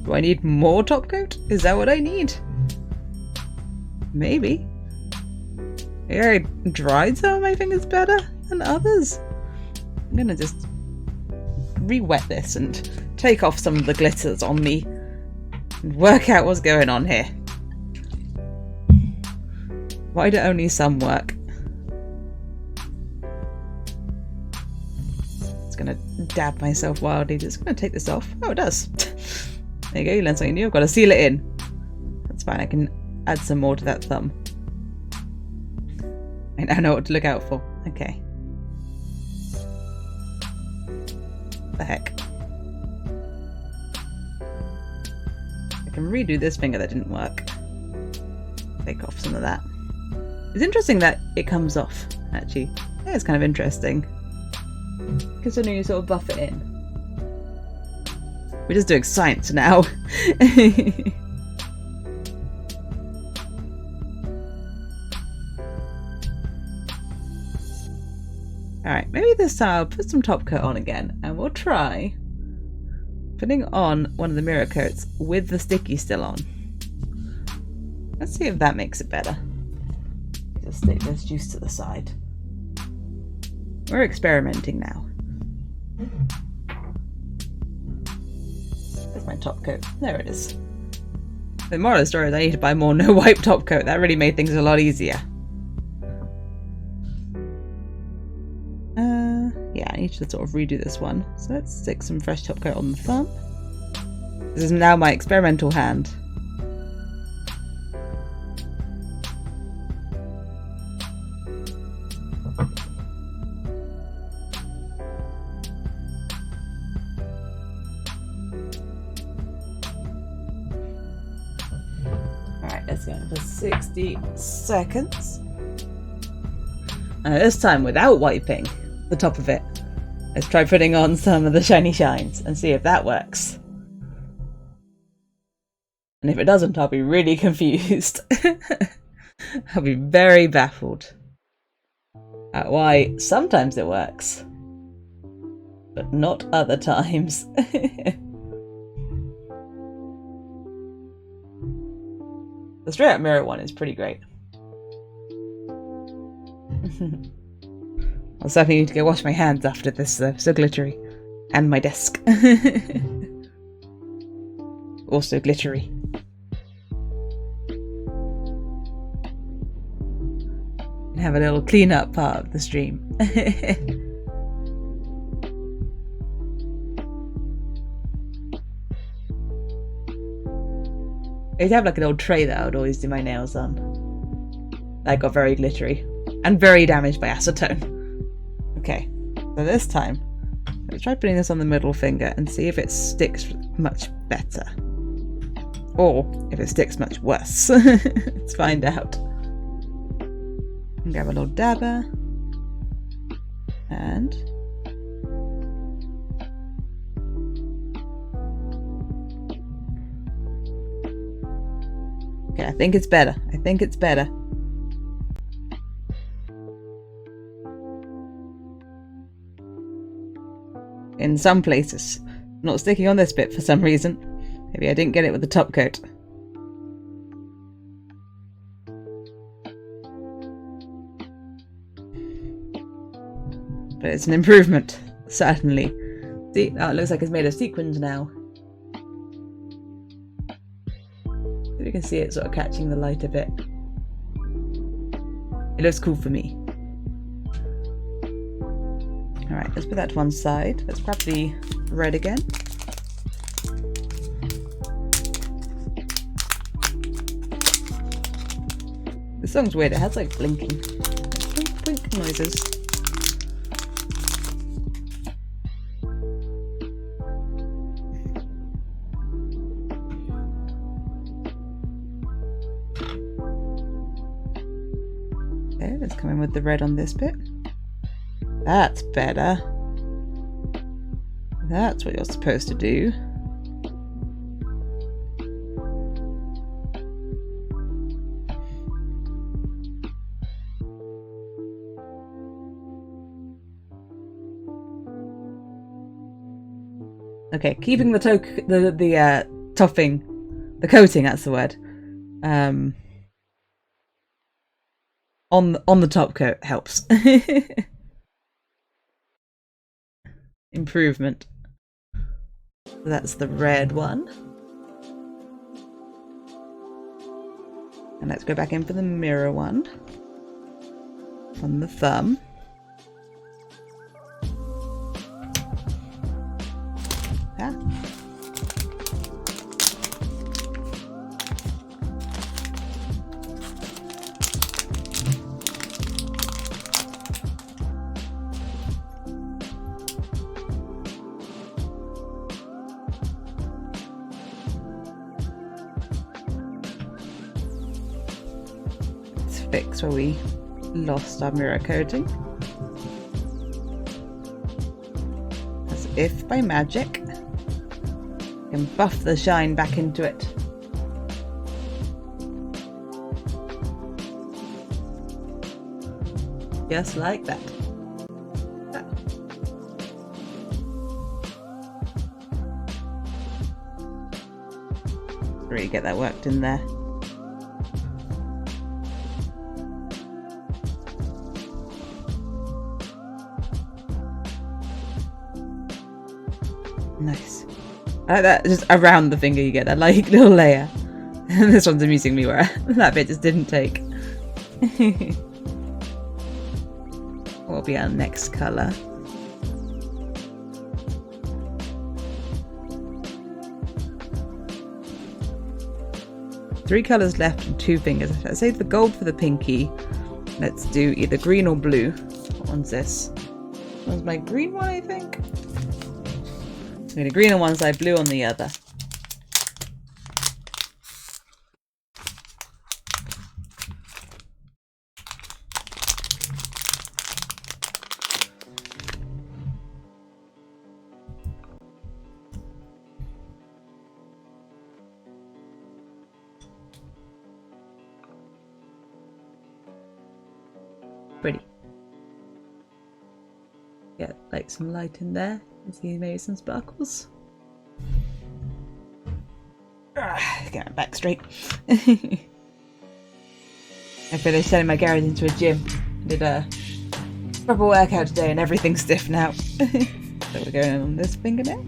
Do I need more top coat? Is that what I need? Maybe. Maybe I dried some of my fingers better than others. I'm gonna just re-wet this and take off some of the glitters on me and work out what's going on here. Why do only some work? Just gonna dab myself wildly. Just gonna take this off. Oh, it does. There you go, you learned something new. I've got to seal it in. That's fine, I can add some more to that thumb. I now know what to look out for. Okay. The heck. I can redo this finger that didn't work. Take off some of that. It's interesting that it comes off, actually. Yeah, it's kind of interesting. Considering you sort of buff it in. We're just doing science now. Alright, maybe this time I'll put some top coat on again and we'll try putting on one of the mirror coats with the sticky still on. Let's see if that makes it better. Just stick this juice to the side. We're experimenting now. There's my top coat. There it is. The moral of the story is I need to buy more no wipe top coat. That really made things a lot easier. Yeah, I need to sort of redo this one. So let's stick some fresh top coat on the thumb. This is now my experimental hand. Alright, let's go for 60 seconds. This time without wiping the top of it. Let's try putting on some of the shiny shines and see if that works. And if it doesn't, I'll be really confused. I'll be very baffled at why sometimes it works, but not other times. The straight up mirror one is pretty great. I'll certainly need to go wash my hands after this though, so glittery. And my desk. Also glittery. And have a little clean up part of the stream. I used to have like an old tray that I would always do my nails on. That got very glittery. And very damaged by acetone. Okay, so this time, let's try putting this on the middle finger and see if it sticks much better. Or if it sticks much worse. Let's find out. Grab a little dabber. And... okay, I think it's better. I think it's better. In some places. Not sticking on this bit for some reason. Maybe I didn't get it with the top coat. But it's an improvement, certainly. See, oh, it looks like it's made of sequins now. You can see it sort of catching the light a bit. It looks cool for me. Alright, let's put that to one side. Let's grab the red again. This song's weird, it has like blinking. Blink, blink noises. Okay, let's come in with the red on this bit. That's better. That's what you're supposed to do. Okay, keeping the topping, the coating, that's the word. On the top coat helps. Improvement. So that's the red one. And let's go back in for the mirror one. On the thumb. Yeah. Fix where we lost our mirror coating. As if by magic, we can buff the shine back into it. Just like that. Really get that worked in there. Nice. I like that, just around the finger you get that like little layer. And this one's amusing me where that bit just didn't take. What will be our next colour? 3 colours left and 2 fingers. Let's save the gold for the pinky. Let's do either green or blue. What one's this? This one's my green one, I think. So we need green on one side, blue on the other. Pretty. Get like some light in there and see maybe some sparkles. Get my back straight. I finished turning my garage into a gym. Did a proper workout today and everything's stiff now. So we're going on this finger now.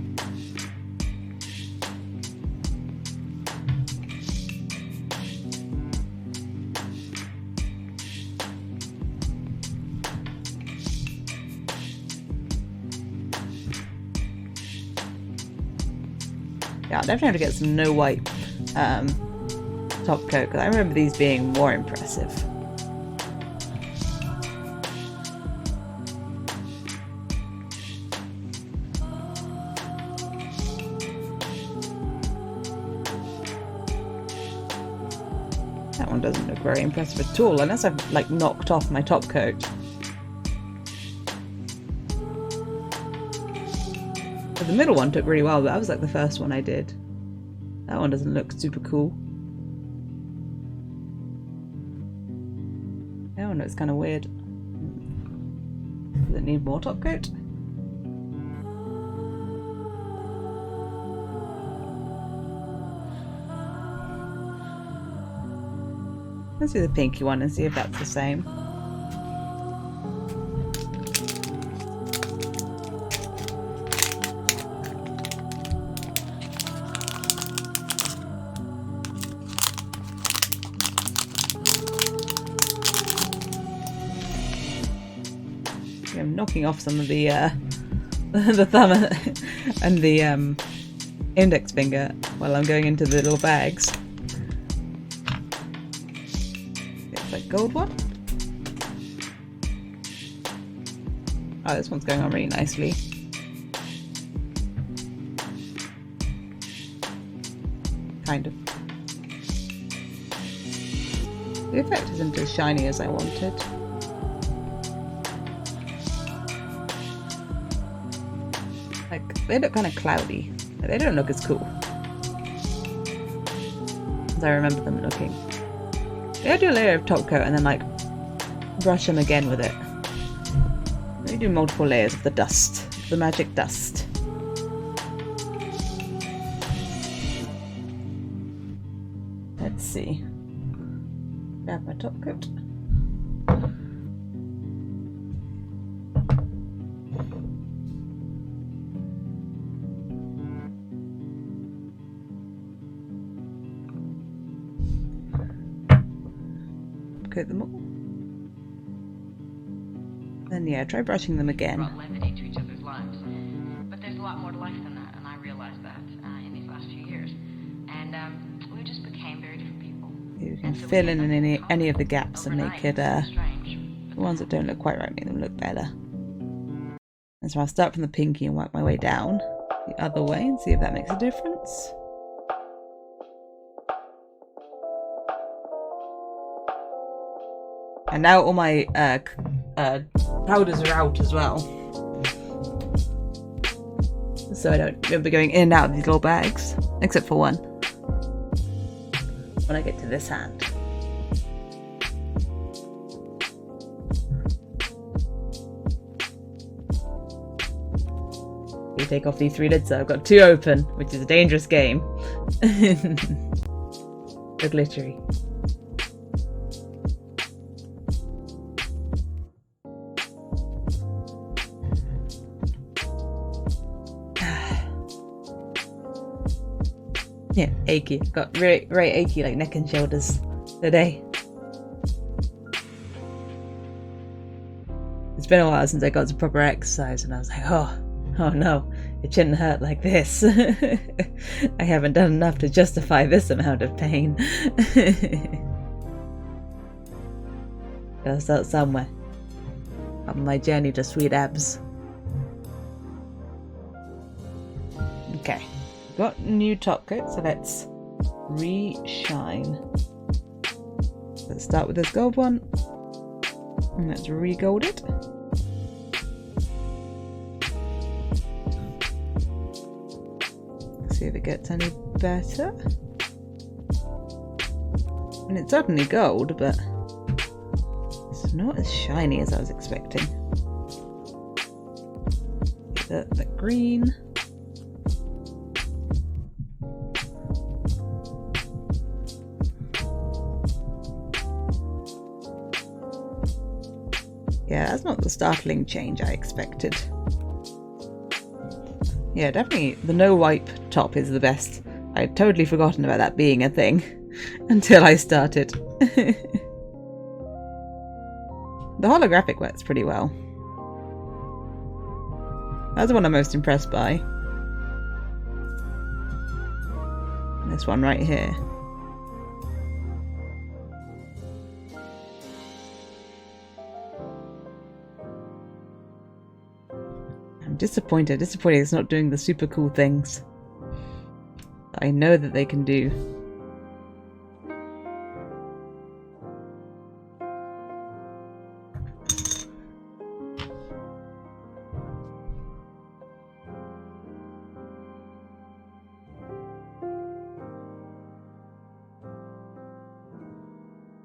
Yeah, I'll definitely have to get some no white top coat because I remember these being more impressive. That one doesn't look very impressive at all unless I've like knocked off my top coat. The middle one took really well, but that was like the first one I did. That one doesn't look super cool. That one looks kind of weird. Does it need more top coat? Let's do the pinky one and see if that's the same. I'm knocking off some of the thumb and the index finger while I'm going into the little bags. It's like gold one. Oh, this one's going on really nicely. Kind of. The effect isn't as shiny as I wanted. Like, they look kind of cloudy. They don't look as cool as I remember them looking. Maybe do a layer of top coat and then like brush them again with it. Maybe do multiple layers of the dust, the magic dust. Let's see. Grab my top coat. Coat them all. Then yeah, try brushing them again. Brought levity to each other's lives, but there's a lot more to life than that, and I realized that in these last few years. And we just became very different people. You can fill in any of the gaps and make it the ones that don't look quite right, make them look better. And so I'll start from the pinky and work my way down the other way and see if that makes a difference. And now all my powders are out as well. So I don't remember going in and out of these little bags. Except for one. When I get to this hand. You take off these 3 lids, so I've got 2 open, which is a dangerous game. They're glittery. Yeah, achy. Got very achy, like neck and shoulders today. It's been a while since I got some proper exercise, and I was like, oh no, It shouldn't hurt like this. I haven't done enough to justify this amount of pain. Gotta start somewhere. On my journey to sweet abs. Okay, got new top coat, so let's re-shine. Let's start with this gold one. And let's re-gold it. See if it gets any better. And it's certainly gold, but it's not as shiny as I was expecting. The green. Yeah, that's not the startling change I expected. Yeah, definitely the no wipe top is the best. I'd totally forgotten about that being a thing until I started. The holographic works pretty well. That's the one I'm most impressed by. This one right here. Disappointed it's not doing the super cool things I know that they can do.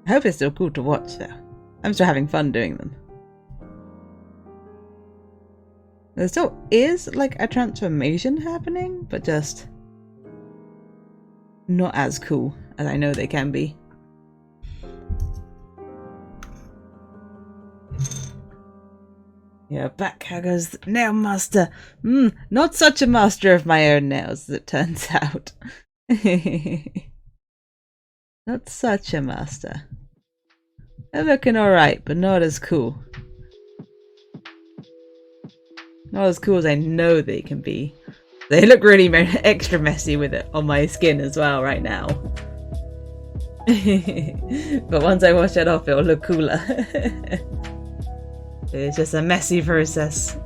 I hope it's still cool to watch though. I'm still having fun doing them. There still is like a transformation happening, but just not as cool as I know they can be. Yeah, back goes the nail master. Not such a master of my own nails, as it turns out. Not such a master. They're looking alright, but not as cool. Not as cool as I know they can be. They look really extra messy with it on my skin as well right now. But once I wash it off, it'll look cooler. It's just a messy process.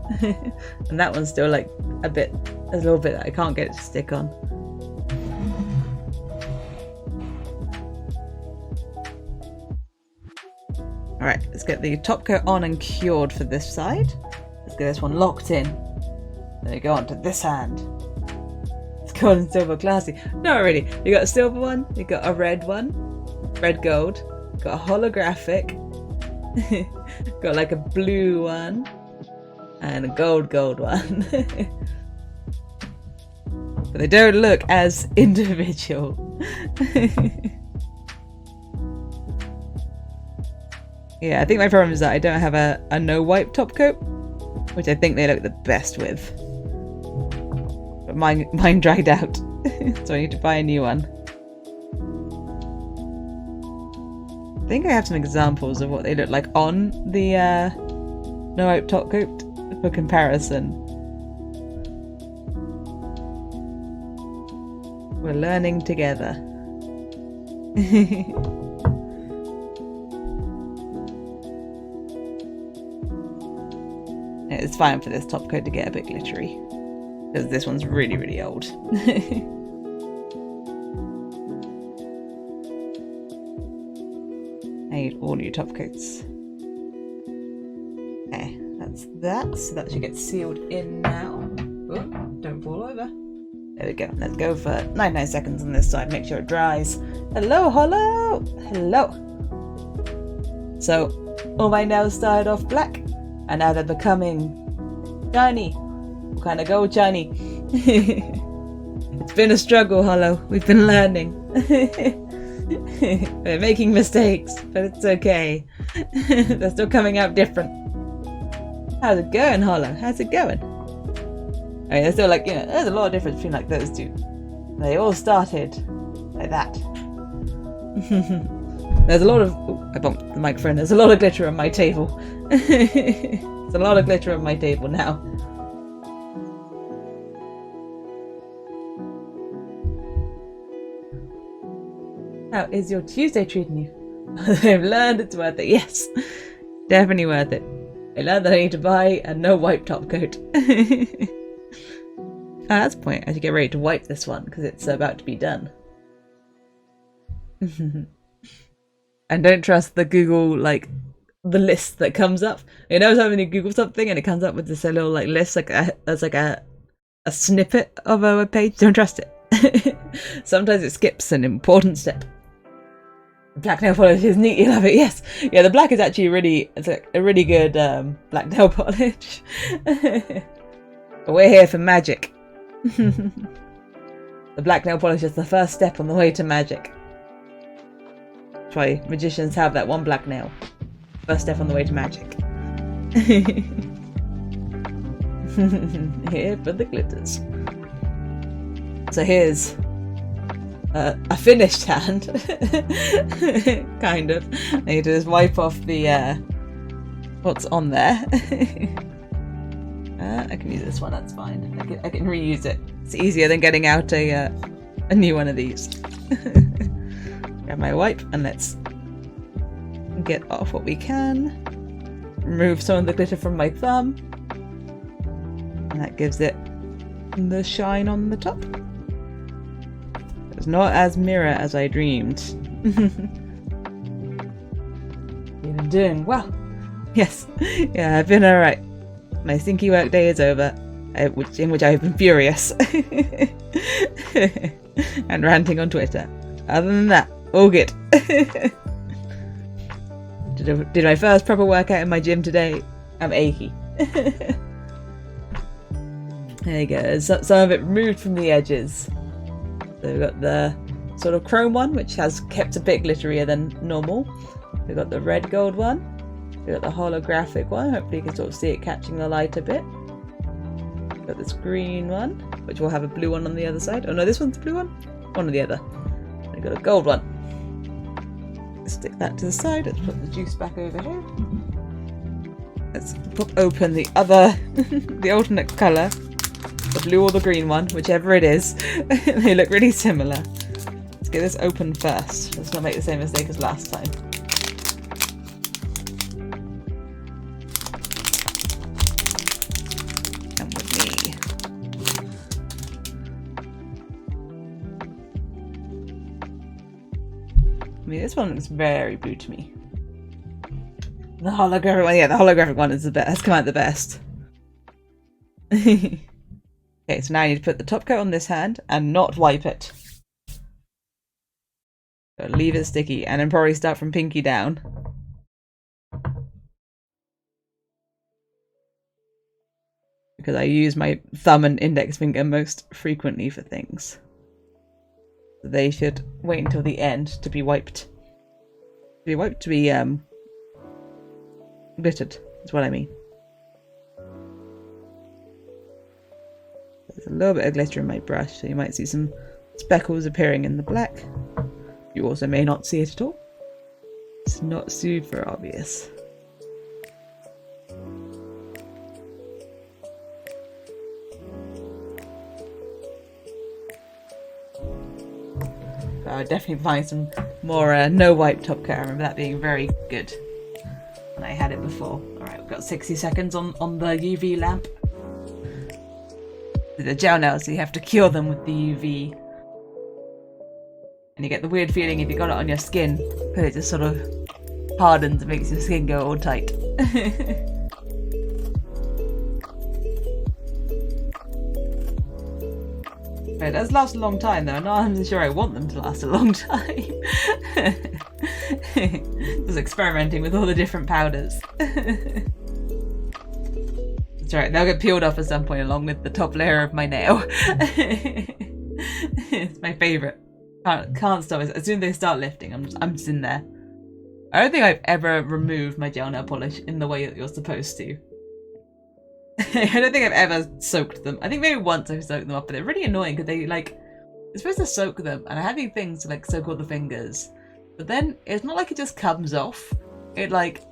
And that one's still like there's a little bit that I can't get it to stick on. Alright, let's get the top coat on and cured for this side. Let's get this one locked in. Then we go on to this hand. It's gold and silver classy. Not really. You got a silver one, you got a red one, red gold, got a holographic, got like a blue one, and a gold one. But they don't look as individual. Yeah, I think my problem is that I don't have a no wipe top coat, which I think they look the best with. But mine dried out, so I need to buy a new one. I think I have some examples of what they look like on the no wipe top coat for comparison. We're learning together. It's fine for this top coat to get a bit glittery, because this one's really, really old. I need all new top coats. Okay, that's that. So that should get sealed in now. Oh, don't fall over. There we go. Let's go for 99 seconds on this side. Make sure it dries. Hello, hello, hello. So all my nails started off black, and now they're becoming shiny. What kind of gold shiny? It's been a struggle, Hollow. We've been learning. We're making mistakes, but it's okay. They're still coming out different. How's it going, Hollow? How's it going? I mean, there's still like, there's a lot of difference between like those two. They all started like that. There's a lot of... Oh, I bumped the microphone. There's a lot of glitter on my table. There's a lot of glitter on my table now. How is your Tuesday treating you? I've learned it's worth it. Yes, definitely worth it. I learned that I need to buy a no wipe top coat. That's the point. I should get ready to wipe this one because it's about to be done. And don't trust the Google, like, the list that comes up. You know, when you Google something and it comes up with this little like list, like there's like a snippet of a web page. Don't trust it. Sometimes it skips an important step. Black nail polish is neat. You love it. Yes, yeah. The black is actually really, it's like a really good black nail polish. But we're here for magic. The black nail polish is the first step on the way to magic. That's why magicians have that one black nail. First step on the way to magic. Here for the glitters. So here's a finished hand. Kind of. I need to just wipe off the what's on there. I can use this one, that's fine. I can reuse it. It's easier than getting out a new one of these. Grab my wipe and let's get off what we can. Remove some of the glitter from my thumb. And that gives it the shine on the top. It's not as mirror as I dreamed. You've been doing well. Yes. Yeah, I've been alright. My stinky work day is over, in which I've been furious. And ranting on Twitter. Other than that, all good. Did my first proper workout in my gym today. I'm achy. There you go. Some of it removed from the edges. So we've got the sort of chrome one, which has kept a bit glitterier than normal. We've got the red gold one. We've got the holographic one. Hopefully you can sort of see it catching the light a bit. We've got this green one, which will have a blue one on the other side. Oh no, this one's the blue one? One or the other. We've got a gold one. Stick that to the side. Let's put the juice back over here. Let's pop open the other, the alternate colour. The blue or the green one, whichever it is. They look really similar. Let's get this open first. Let's not make the same mistake as last time. Come with me. I mean, this one looks very blue to me. The holographic one, yeah, the holographic one is the best. Has come out the best. Okay, so now I need to put the top coat on this hand and not wipe it. So leave it sticky and then probably start from pinky down. Because I use my thumb and index finger most frequently for things. So they should wait until the end to be wiped. To be glittered, is what I mean. There's a little bit of glitter in my brush, so you might see some speckles appearing in the black. You also may not see it at all. It's not super obvious. But I would definitely find some more no wipe top coat. I remember that being very good when I had it before. Alright, we've got 60 seconds on the UV lamp. The gel nails, so you have to cure them with the UV. And you get the weird feeling if you got it on your skin, because it just sort of hardens and makes your skin go all tight. It does last a long time though. I'm not 100% sure I want them to last a long time. Just experimenting with all the different powders. It's alright, they'll get peeled off at some point along with the top layer of my nail. It's my favourite. Can't stop it. As soon as they start lifting, I'm just in there. I don't think I've ever removed my gel nail polish in the way that you're supposed to. I don't think I've ever soaked them. I think maybe once I've soaked them up, but they're really annoying because they you're supposed to soak them, and I have these things to like soak all the fingers, but then it's not like it just comes off. It's like,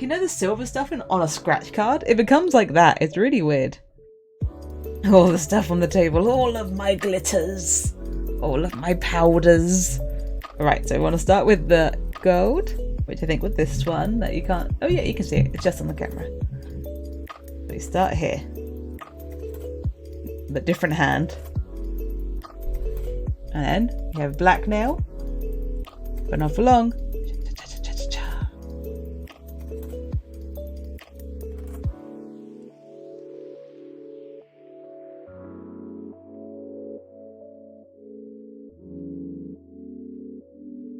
you know the silver stuff on a scratch card? It becomes like that. It's really weird. All the stuff on the table, all of my glitters, all of my powders. Right, so we want to start with the gold, which I think with this one that you can't. Oh yeah, you can see it. It's just on the camera. So we start here, but different hand, and then you have black nail, but not for long.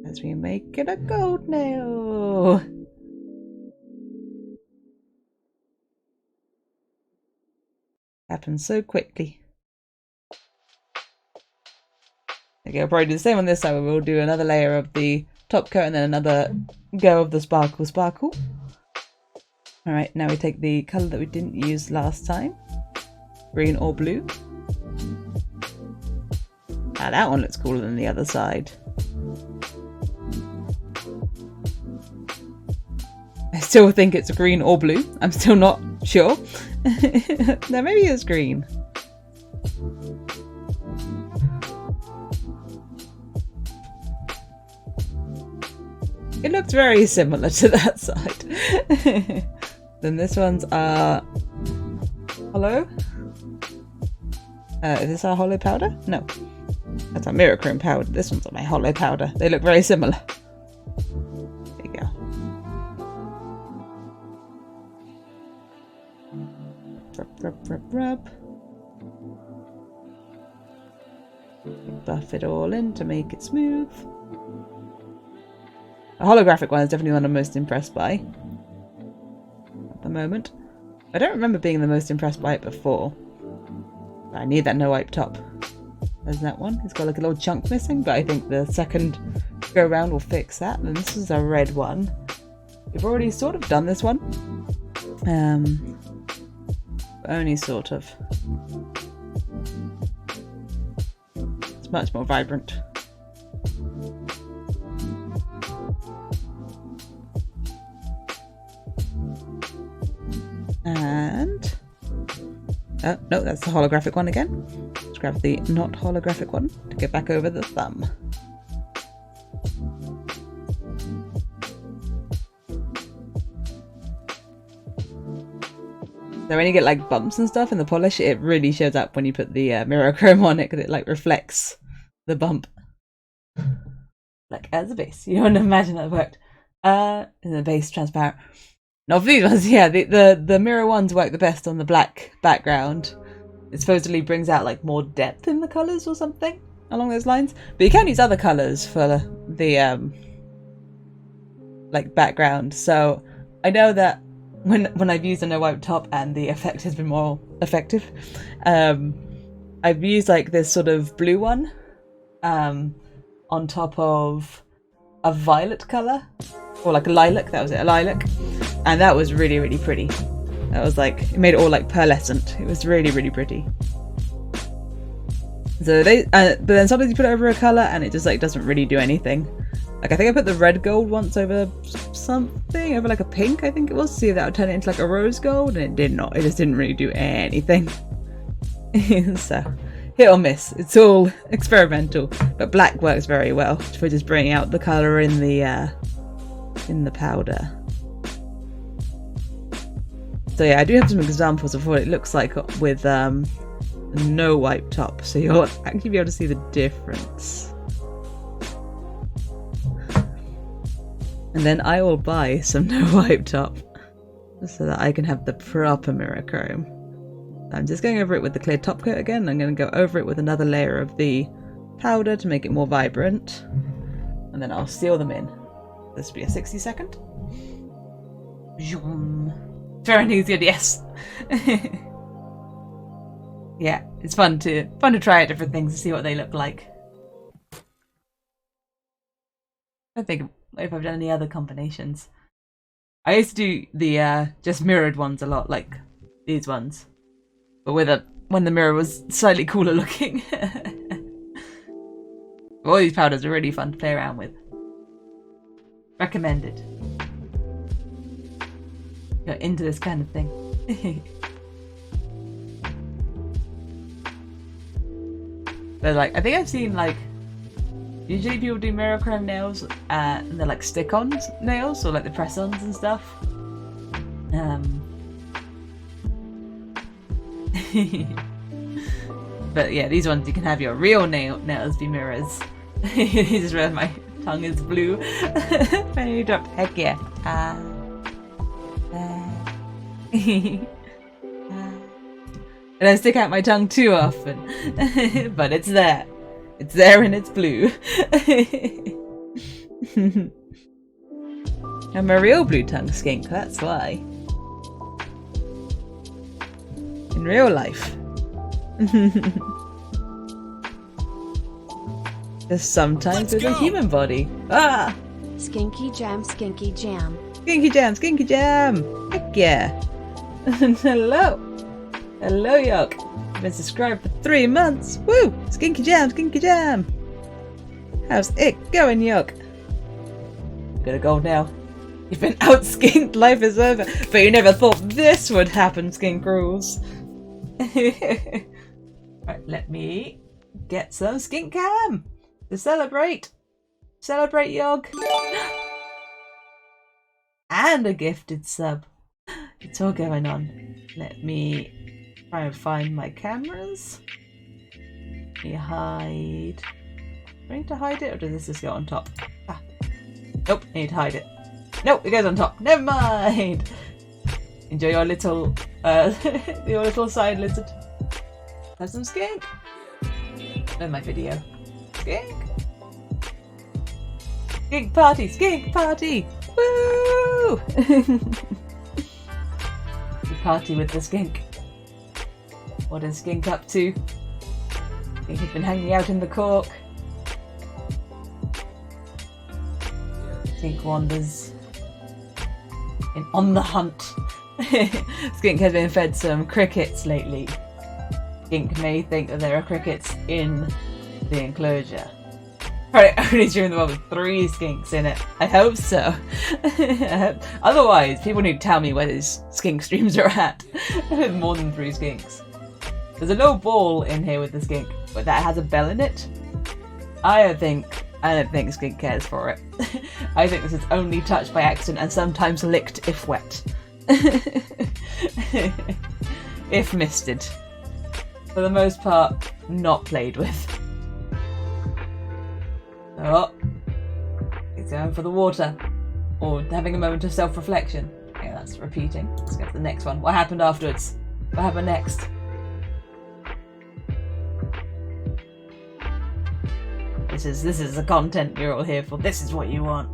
As we make it a gold nail. Happens so quickly. Okay, I'll probably do the same on this side. We'll do another layer of the top coat and then another go of the sparkle. Alright, now we take the colour that we didn't use last time. Green or blue. Ah, that one looks cooler than the other side. I still think it's green or blue. I'm still not sure. No, maybe it's green. It looks very similar to that side. Then this one's hollow. Is this our hollow powder? No. That's our mirror chrome powder. This one's my hollow powder. They look very similar. There you go. Rub. Buff it all in to make it smooth. The holographic one is definitely one I'm most impressed by at the moment. I don't remember being the most impressed by it before. I need that no wipe top. There's that one. It's got like a little chunk missing, but I think the second go round will fix that. And this is a red one. We've already sort of done this one. Only sort of. It's much more vibrant. And oh no, that's the holographic one again. Let's grab the not holographic one to get back over the thumb. So when you get like bumps and stuff in the polish, it really shows up when you put the mirror chrome on it, because it like reflects the bump. Like as a base. You don't imagine that worked. And the base transparent. Now for these ones, yeah, the mirror ones work the best on the black background. It supposedly brings out like more depth in the colours or something along those lines. But you can use other colours for the like background. So I know that when I've used a no wipe top and the effect has been more effective, I've used like this sort of blue one on top of a violet colour, or like a lilac. That was it, a lilac, and that was really, really pretty. That was like, it made it all like pearlescent. It was really, really pretty. So they, but then sometimes you put it over a colour and it just like doesn't really do anything. Like I think I put the red gold once over something, over like a pink, I think it was, see if that would turn it into like a rose gold, and it did not. It just didn't really do anything. So hit or miss. It's all experimental, but black works very well for just bringing out the colour in the powder. So yeah, I do have some examples of what it looks like with no wipe top, so you'll actually be able to see the difference. And then I will buy some no wipe top so that I can have the proper mirror chrome. I'm just going over it with the clear top coat again. I'm going to go over it with another layer of the powder to make it more vibrant, and then I'll seal them in. This will be a 60-second. Fair and easy, yes. Yeah, it's fun to try out different things to see what they look like. I think if I've done any other combinations. I used to do the just mirrored ones a lot, like these ones, but when the mirror was slightly cooler looking. All these powders are really fun to play around with. Recommended. You're into this kind of thing. But like, I think I've seen like Usually people do mirror chrome nails and they're like stick-on nails or like the press-ons and stuff. But yeah, these ones you can have your real nails be mirrors. This is where my tongue is blue. Penny drop, heck yeah. I don't stick out my tongue too often, but it's there. It's there and it's blue. I'm a real blue tongue skink, that's why. In real life. Just sometimes with a human body. Ah! Skinky jam, skinky jam. Skinky jam, skinky jam! Heck yeah! Hello! Hello, Yuck! I've been subscribed for 3 months! Woo! Skinky jam, skinky jam! How's it going, Yuck? Gotta go now. You've been out-skinked, life is over. But you never thought this would happen, Skink Rules. Right, let me get some skink cam to celebrate. Celebrate, Yog. And a gifted sub. It's all going on. Let me try and find my cameras. Let me hide. Do I need to hide it or does this just go on top? Ah. Nope, I need to hide it. Nope, it goes on top. Never mind. Enjoy your little side lizard. Have some skink. In my video. Skink. Skink party, skink party. Woo! We party with the skink. What is skink up to? Skink has been hanging out in the cork. Skink wanders on the hunt. Skink has been fed some crickets lately. Skink may think that there are crickets in the enclosure. Right, only during the one with 3 skinks in it. I hope so. Otherwise, people need to tell me where these skink streams are at. With more than 3 skinks. There's a little ball in here with the skink, but that has a bell in it. I don't think skink cares for it. I think this is only touched by accident and sometimes licked if wet. If misted. For the most part, not played with. Oh, he's going for the water. Or having a moment of self-reflection. Yeah, that's repeating. Let's get to the next one. What happened afterwards? What happened next? This is the content you're all here for. This is what you want.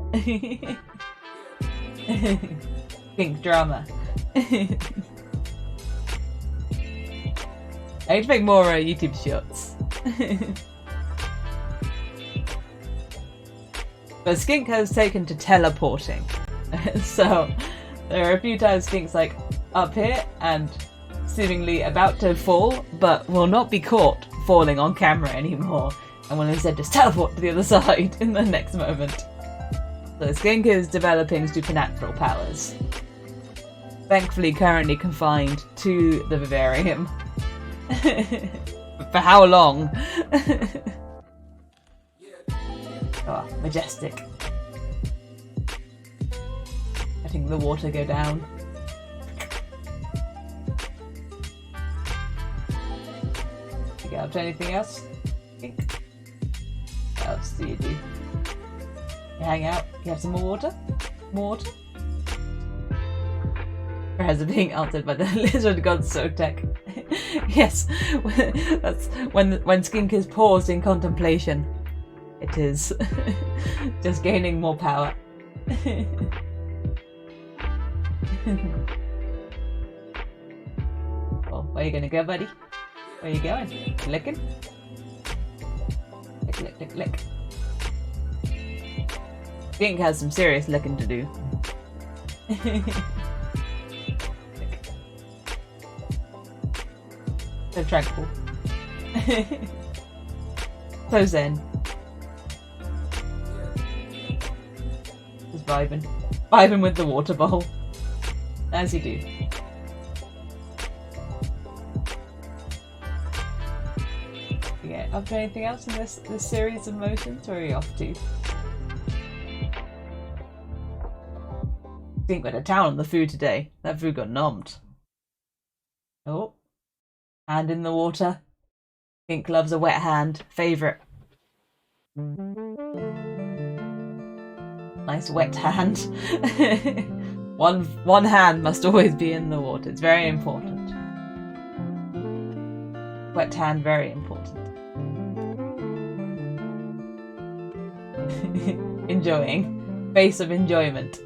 Pink drama. I need to make more YouTube shorts. But Skink has taken to teleporting. So there are a few times Skink's like up here and seemingly about to fall, but will not be caught falling on camera anymore, and will instead just teleport to the other side in the next moment. So Skink is developing supernatural powers. Thankfully currently confined to the vivarium. For how long? Oh, majestic. Letting the water go down. You get up to anything else? What else do you do? You hang out? You have some more water? More water? Prayers are being answered by the lizard god Sotek. Yes, that's when Skink is paused in contemplation. It is just gaining more power. Oh, where are you gonna go, buddy? Where are you going? Licking? Lick, lick, lick, lick. Skink has some serious licking to do. So tranquil. So zen. Just vibing. Vibing with the water bowl. As you do. Yeah. up to anything else in this series of motions, or are you off to? Skink went to town on the food today. That food got nommed. Oh. Hand in the water. Skink loves a wet hand. Favourite. Nice wet hand. One hand must always be in the water. It's very important. Wet hand, very important. Enjoying. Face of enjoyment.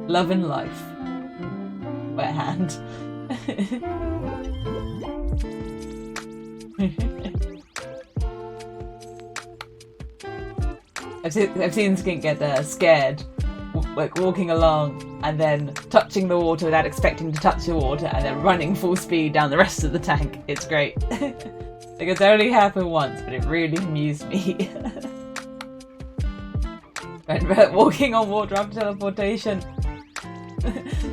Love and life. Wet hand. I've seen Skink get scared, like walking along and then touching the water without expecting to touch the water and then running full speed down the rest of the tank. It's great. Like, it's only happened once, but it really amused me. Walking on water after teleportation.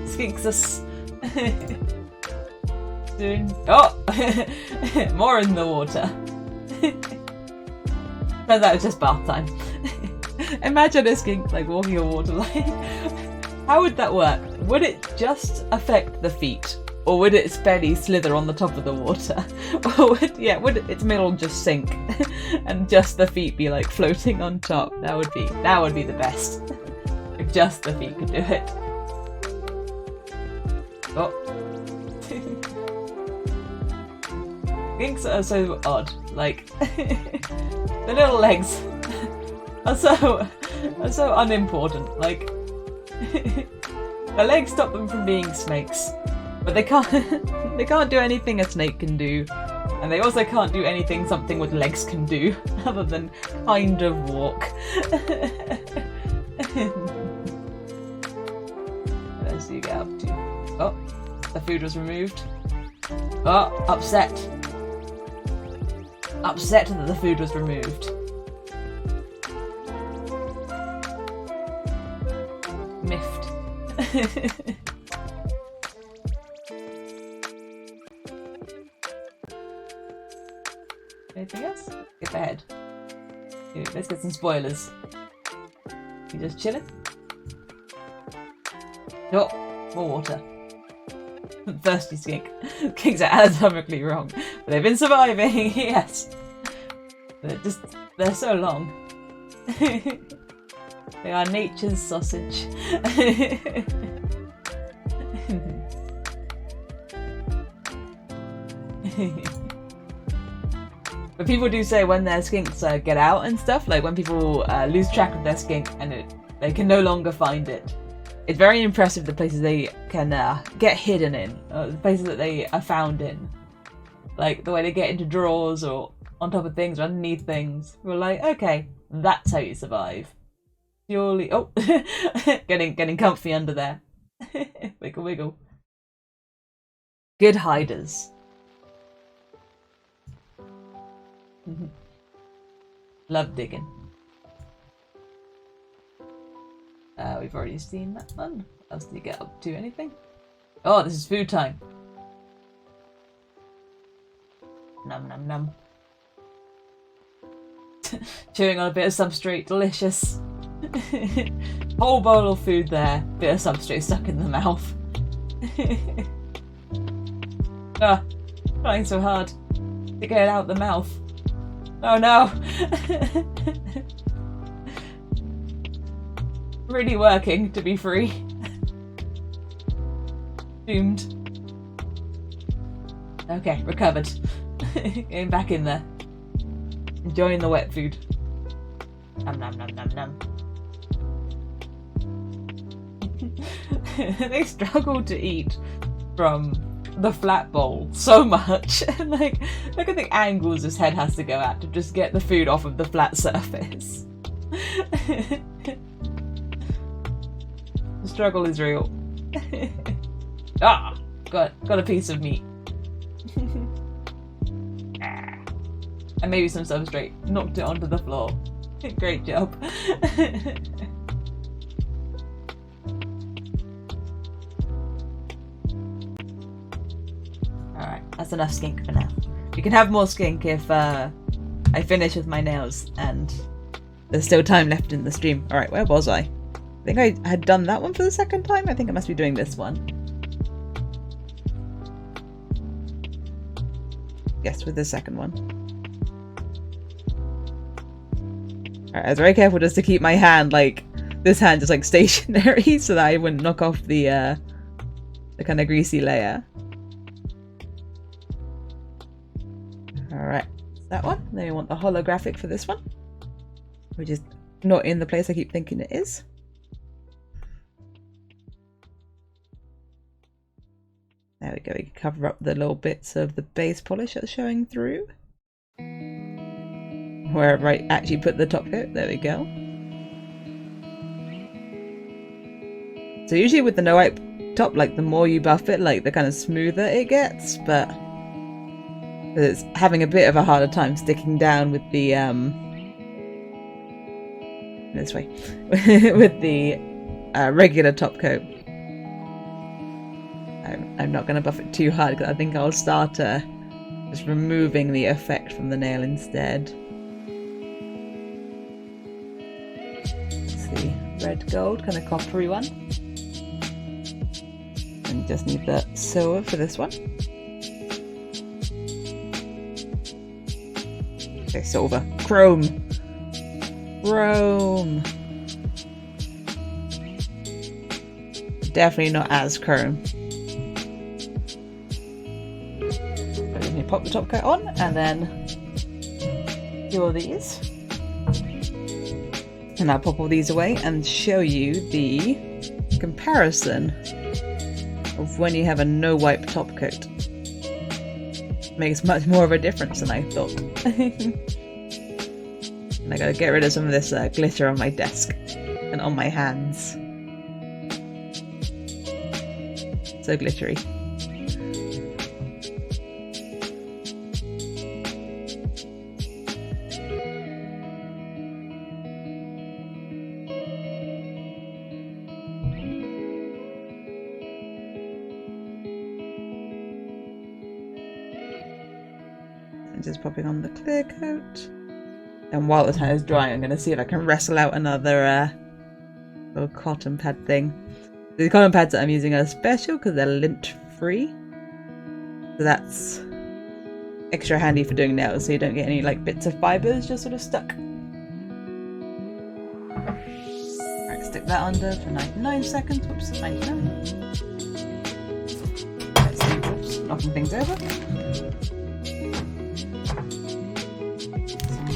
Skinks soon. Oh! More in the water. Turns out it's just bath time. Imagine a skink like walking on water. Like, how would that work? Would it just affect the feet, or would its belly slither on the top of the water? Or would its middle just sink, and just the feet be like floating on top? That would be the best. If just the feet could do it. Oh. Skinks are so odd. Like, the little legs are so unimportant. Like, the legs stop them from being snakes, but they can't do anything a snake can do, and they also can't do anything something with legs can do, other than kind of walk. What else do you get up to? Oh, the food was removed. Oh, upset. Upset that the food was removed. Miffed. Anything else? Skip ahead. Here, let's get some spoilers. You just chilling? Oh, more water. Thirsty skink. Skinks are anatomically wrong, but they've been surviving. Yes. They're so long. They are nature's sausage. But people do say when their skinks get out and stuff, like when people lose track of their skink and they can no longer find it. It's very impressive the places they can get hidden in, the places that they are found in. Like the way they get into drawers or on top of things or underneath things. We're like, okay, that's how you survive. Purely, oh, getting comfy under there. Wiggle wiggle. Good hiders. Love digging. We've already seen that one. What else do you get up to? Anything? Oh, this is food time. Num num num. Chewing on a bit of substrate, delicious. Whole bowl of food there, bit of substrate stuck in the mouth. Ah, trying so hard to get it out the mouth. Oh no! Really working to be free. Doomed. Okay, recovered. Getting back in there. Enjoying the wet food. Nom nom nom nom nom. They struggle to eat from the flat bowl so much. Like, look at the angles his head has to go at to just get the food off of the flat surface. The struggle is real. Ah, got a piece of meat. And maybe some substrate. Knocked it onto the floor. Great job. Alright, that's enough skink for now. You can have more skink if I finish with my nails and there's still time left in the stream. Alright, where was I? I think I had done that one for the second time. I think I must be doing this one. Yes, with the second one. Alright, I was very careful just to keep my hand, like, this hand just, like, stationary so that I wouldn't knock off the kind of greasy layer. Alright, that one. Then we want the holographic for this one, which is not in the place I keep thinking it is. There we go, we can cover up the little bits of the base polish that's showing through. Where I actually put the top coat, there we go. So usually with the no wipe top, like the more you buff it, like the kind of smoother it gets, but it's having a bit of a harder time sticking down with the this way with the regular top coat. I'm not going to buff it too hard because I think I'll start just removing the effect from the nail instead. Let's see, red gold, kind of coppery one. And just need the silver for this one. Okay, silver. Chrome. Chrome. Definitely not as chrome. Pop the top coat on and then do these, and I'll pop all these away and show you the comparison of when you have a no wipe top coat. Makes much more of a difference than I thought. And I gotta get rid of some of this glitter on my desk and on my hands. So glittery. Just popping on the clear coat, and while the tile is drying I'm going to see if I can wrestle out another little cotton pad thing. The cotton pads that I'm using are special because they're lint free, so that's extra handy for doing nails so you don't get any like bits of fibres just sort of stuck. Alright, stick that under for 99 seconds. Whoops, 99. Let's see, whoops, knocking things over.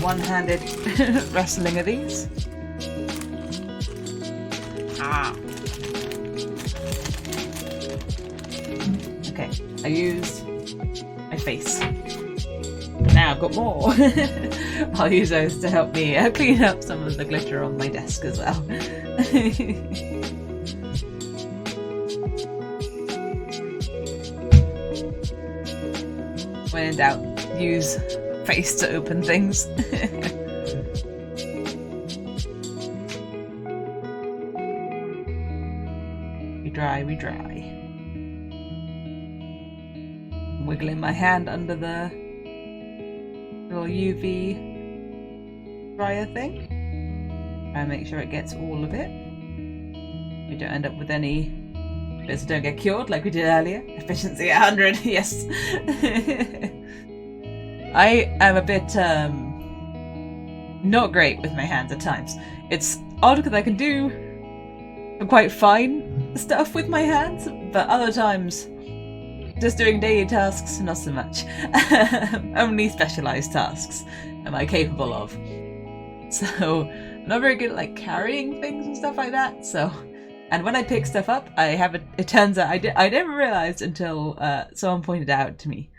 One-handed wrestling of these. Okay, I used my face. Now I've got more. I'll use those to help me clean up some of the glitter on my desk as well. When in doubt, use face to open things. We dry. Wiggling my hand under the little UV dryer thing. Try and make sure it gets all of it. We don't end up with any bits that don't get cured like we did earlier. Efficiency at 100, yes. I am a bit not great with my hands at times. It's odd because I can do some quite fine stuff with my hands, but other times just doing daily tasks, not so much. Only specialised tasks am I capable of. So I'm not very good at like carrying things and stuff like that. So, and when I pick stuff up, it turns out I never realised until someone pointed out to me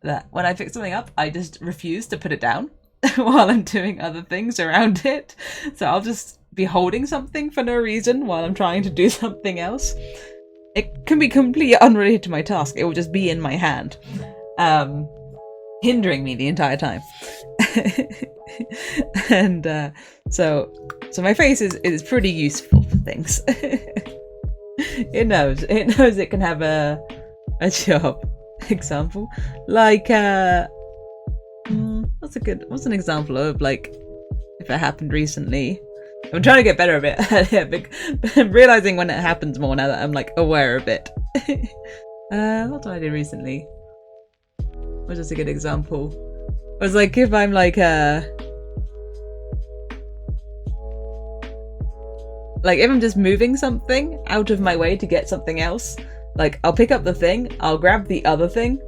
that when I pick something up, I just refuse to put it down while I'm doing other things around it. So I'll just be holding something for no reason while I'm trying to do something else. It can be completely unrelated to my task. It will just be in my hand, hindering me the entire time. And so my face is pretty useful for things. It knows it can have a job. Example, like What's an example of like if it happened recently? I'm trying to get better at it, but I'm realizing when it happens more now that I'm like aware of it. What did I do recently? What's just a good example? I was like, if I'm like if I'm just moving something out of my way to get something else, like I'll pick up the thing, I'll grab the other thing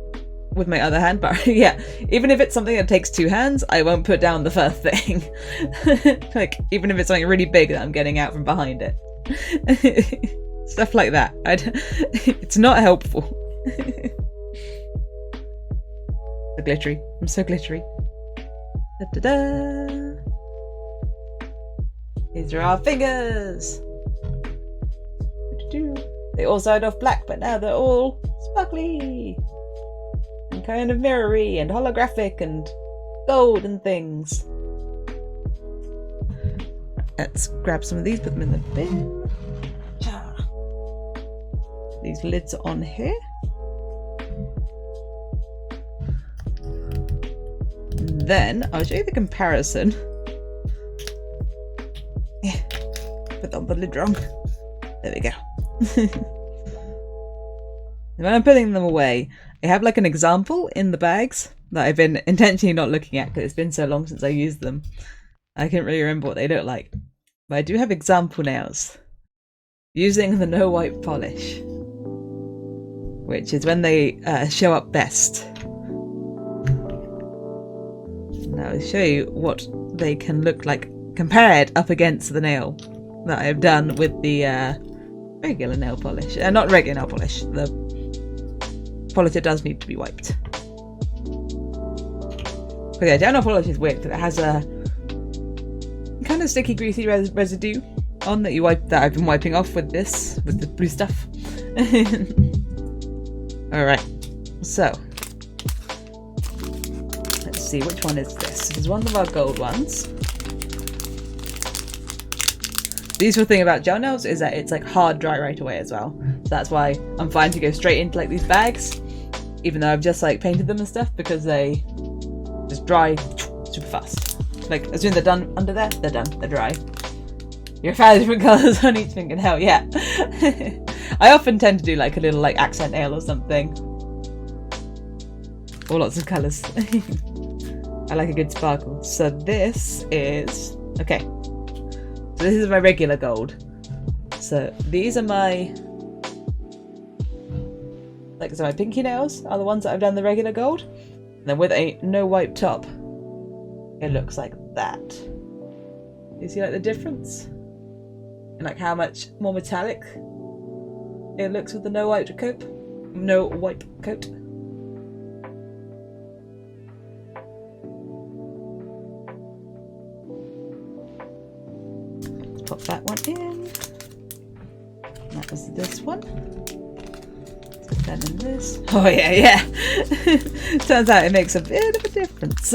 with my other hand, but yeah, even if it's something that takes two hands, I won't put down the first thing. Like, even if it's something really big that I'm getting out from behind it. Stuff like that. It's not helpful. So glittery. I'm so glittery. Da-da-da. These are our fingers. They all started off black, but now they're all sparkly. And kind of mirrory and holographic and gold and things. Let's grab some of these, put them in the bin. These lids are on here. And then I'll show you the comparison. Yeah, put on the lid wrong. There we go. When I'm putting them away, I have like an example in the bags that I've been intentionally not looking at because it's been so long since I used them. I can't really remember what they look like. But I do have example nails. Using the no wipe polish. Which is when they show up best. Now I'll show you what they can look like compared up against the nail that I've done with the regular nail polish. Not regular nail polish, the polish that does need to be wiped. But yeah, gel nail polish is weird because it has a kind of sticky, greasy residue on that that I've been wiping off with the blue stuff. Alright, so let's see, which one is this? This is one of our gold ones. The useful thing about gel nails is that it's like hard dry right away as well. So that's why I'm fine to go straight into like these bags, even though I've just like painted them and stuff, because they just dry super fast. Like as soon as they're done under there, they're done, they're dry. You're 5 different colours on each finger now, yeah. I often tend to do like a little like accent nail or something. Or lots of colours. I like a good sparkle. So this is, okay. So this is my regular gold. So these are my, like, so my pinky nails are the ones that I've done the regular gold. And then with a no wipe top, it looks like that. You see like the difference? And like how much more metallic it looks with the no wipe coat. No wipe coat. Pop that one in. That was this one. Put that in this. Oh yeah, yeah. Turns out it makes a bit of a difference.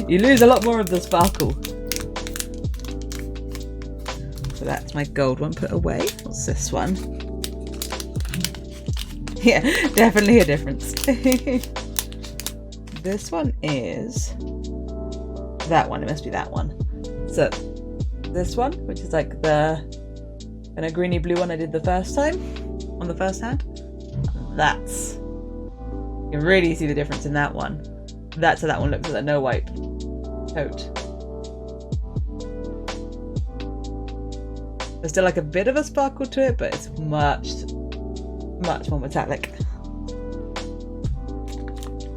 you lose a lot more of the sparkle. So that's my gold one put away. What's this one? Yeah, definitely a difference. This one is that one. It must be that one. So this one, which is like the kind of greeny blue one I did the first time on the first hand. That's, you can really see the difference in that one. That's how that one looks with a no wipe coat. There's still like a bit of a sparkle to it, but it's much more metallic.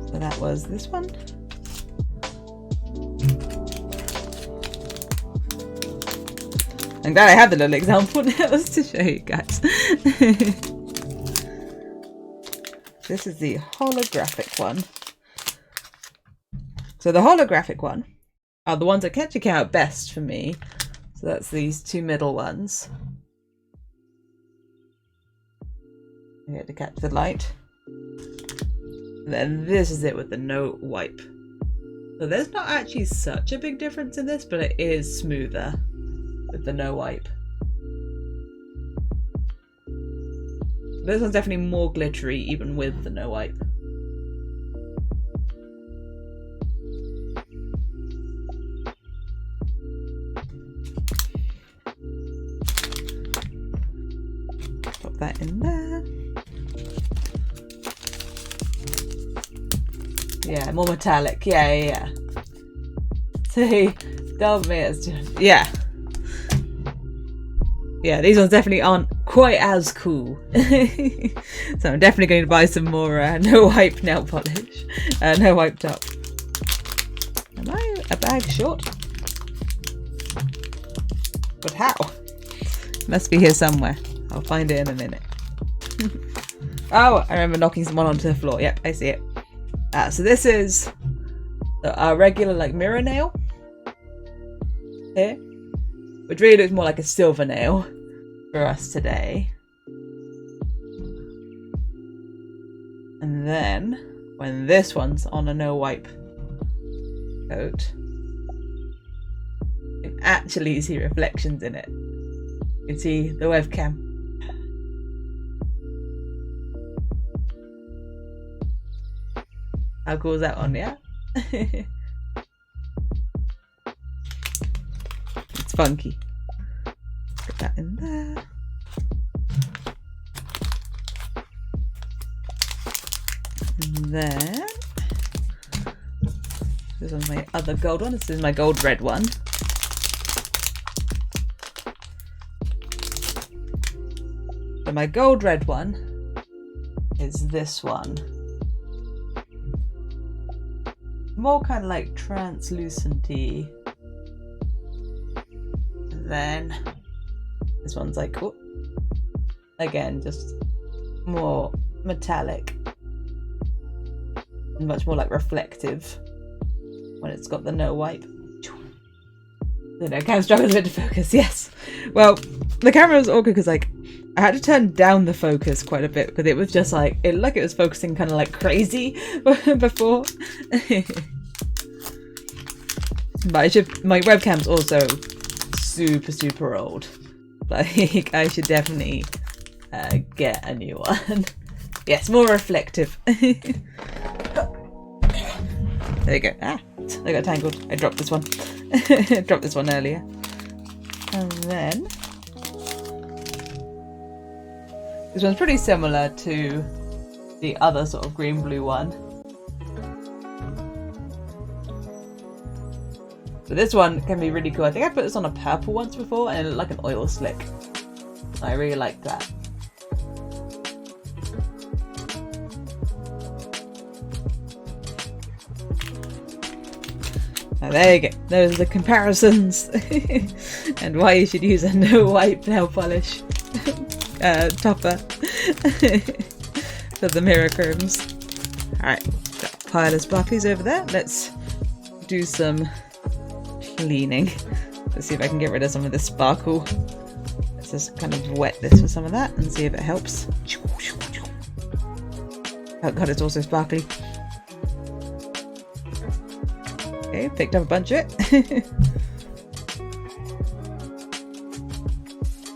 So that was this one. I'm glad I have the little example nails to show you guys. This is the holographic one. So the holographic one are the ones that actually came out best for me. So that's these two middle ones. I get to catch the light. And then this is it with the no wipe. So there's not actually such a big difference in this, but it is smoother with the no wipe. This one's definitely more glittery even with the no wipe. that in there. Yeah, more metallic. Yeah. See, don't me as yeah. Yeah, these ones definitely aren't quite as cool. So I'm definitely going to buy some more no wipe nail polish. No wipe top. Am I a bag short? But how? Must be here somewhere. I'll find it in a minute. Oh, I remember knocking someone onto the floor. Yep, I see it. So this is a regular like mirror nail here, which really looks more like a silver nail for us today. And then when this one's on a no wipe coat, you can actually see reflections in it. You can see the webcam. How cool is that one, yeah? It's funky. Put that in there. And then this one's my other gold one. This is my gold red one. So my gold red one is this one. More kind of like translucent-y. And then this one's like, oh, again, just more metallic. And much more like reflective when it's got the no wipe. The no cam struggles a bit to focus, yes. Well, the camera was awkward because like I had to turn down the focus quite a bit because it was just like it looked like it was focusing kind of like crazy before. But my webcam's also super old. Like I should definitely get a new one. Yes, more reflective. There you go. Ah, I got tangled. I dropped this one. Dropped this one earlier. And then this one's pretty similar to the other sort of green-blue one. But this one can be really cool. I think I put this on a purple once before and it looked like an oil slick. I really like that. Now there you go. Those are the comparisons and why you should use a no wipe nail polish topper for the mirror chromes. Alright, got a pile of sparklies over there. Let's do some cleaning. Let's see if I can get rid of some of this sparkle. Let's just kind of wet this with some of that and see if it helps. Oh god, it's also sparkly. Okay, picked up a bunch of it.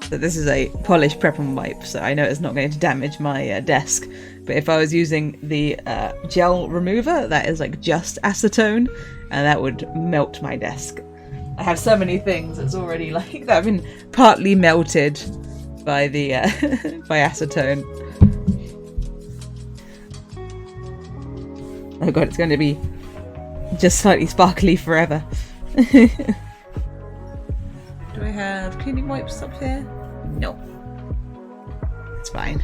So this is a polish prep and wipe, so I know it's not going to damage my desk. But if I was using the gel remover, that is like just acetone, and that would melt my desk. I have so many things that's already like that have been partly melted by the by acetone. Oh god, it's going to be just slightly sparkly forever. Do I have cleaning wipes up here? No. It's fine.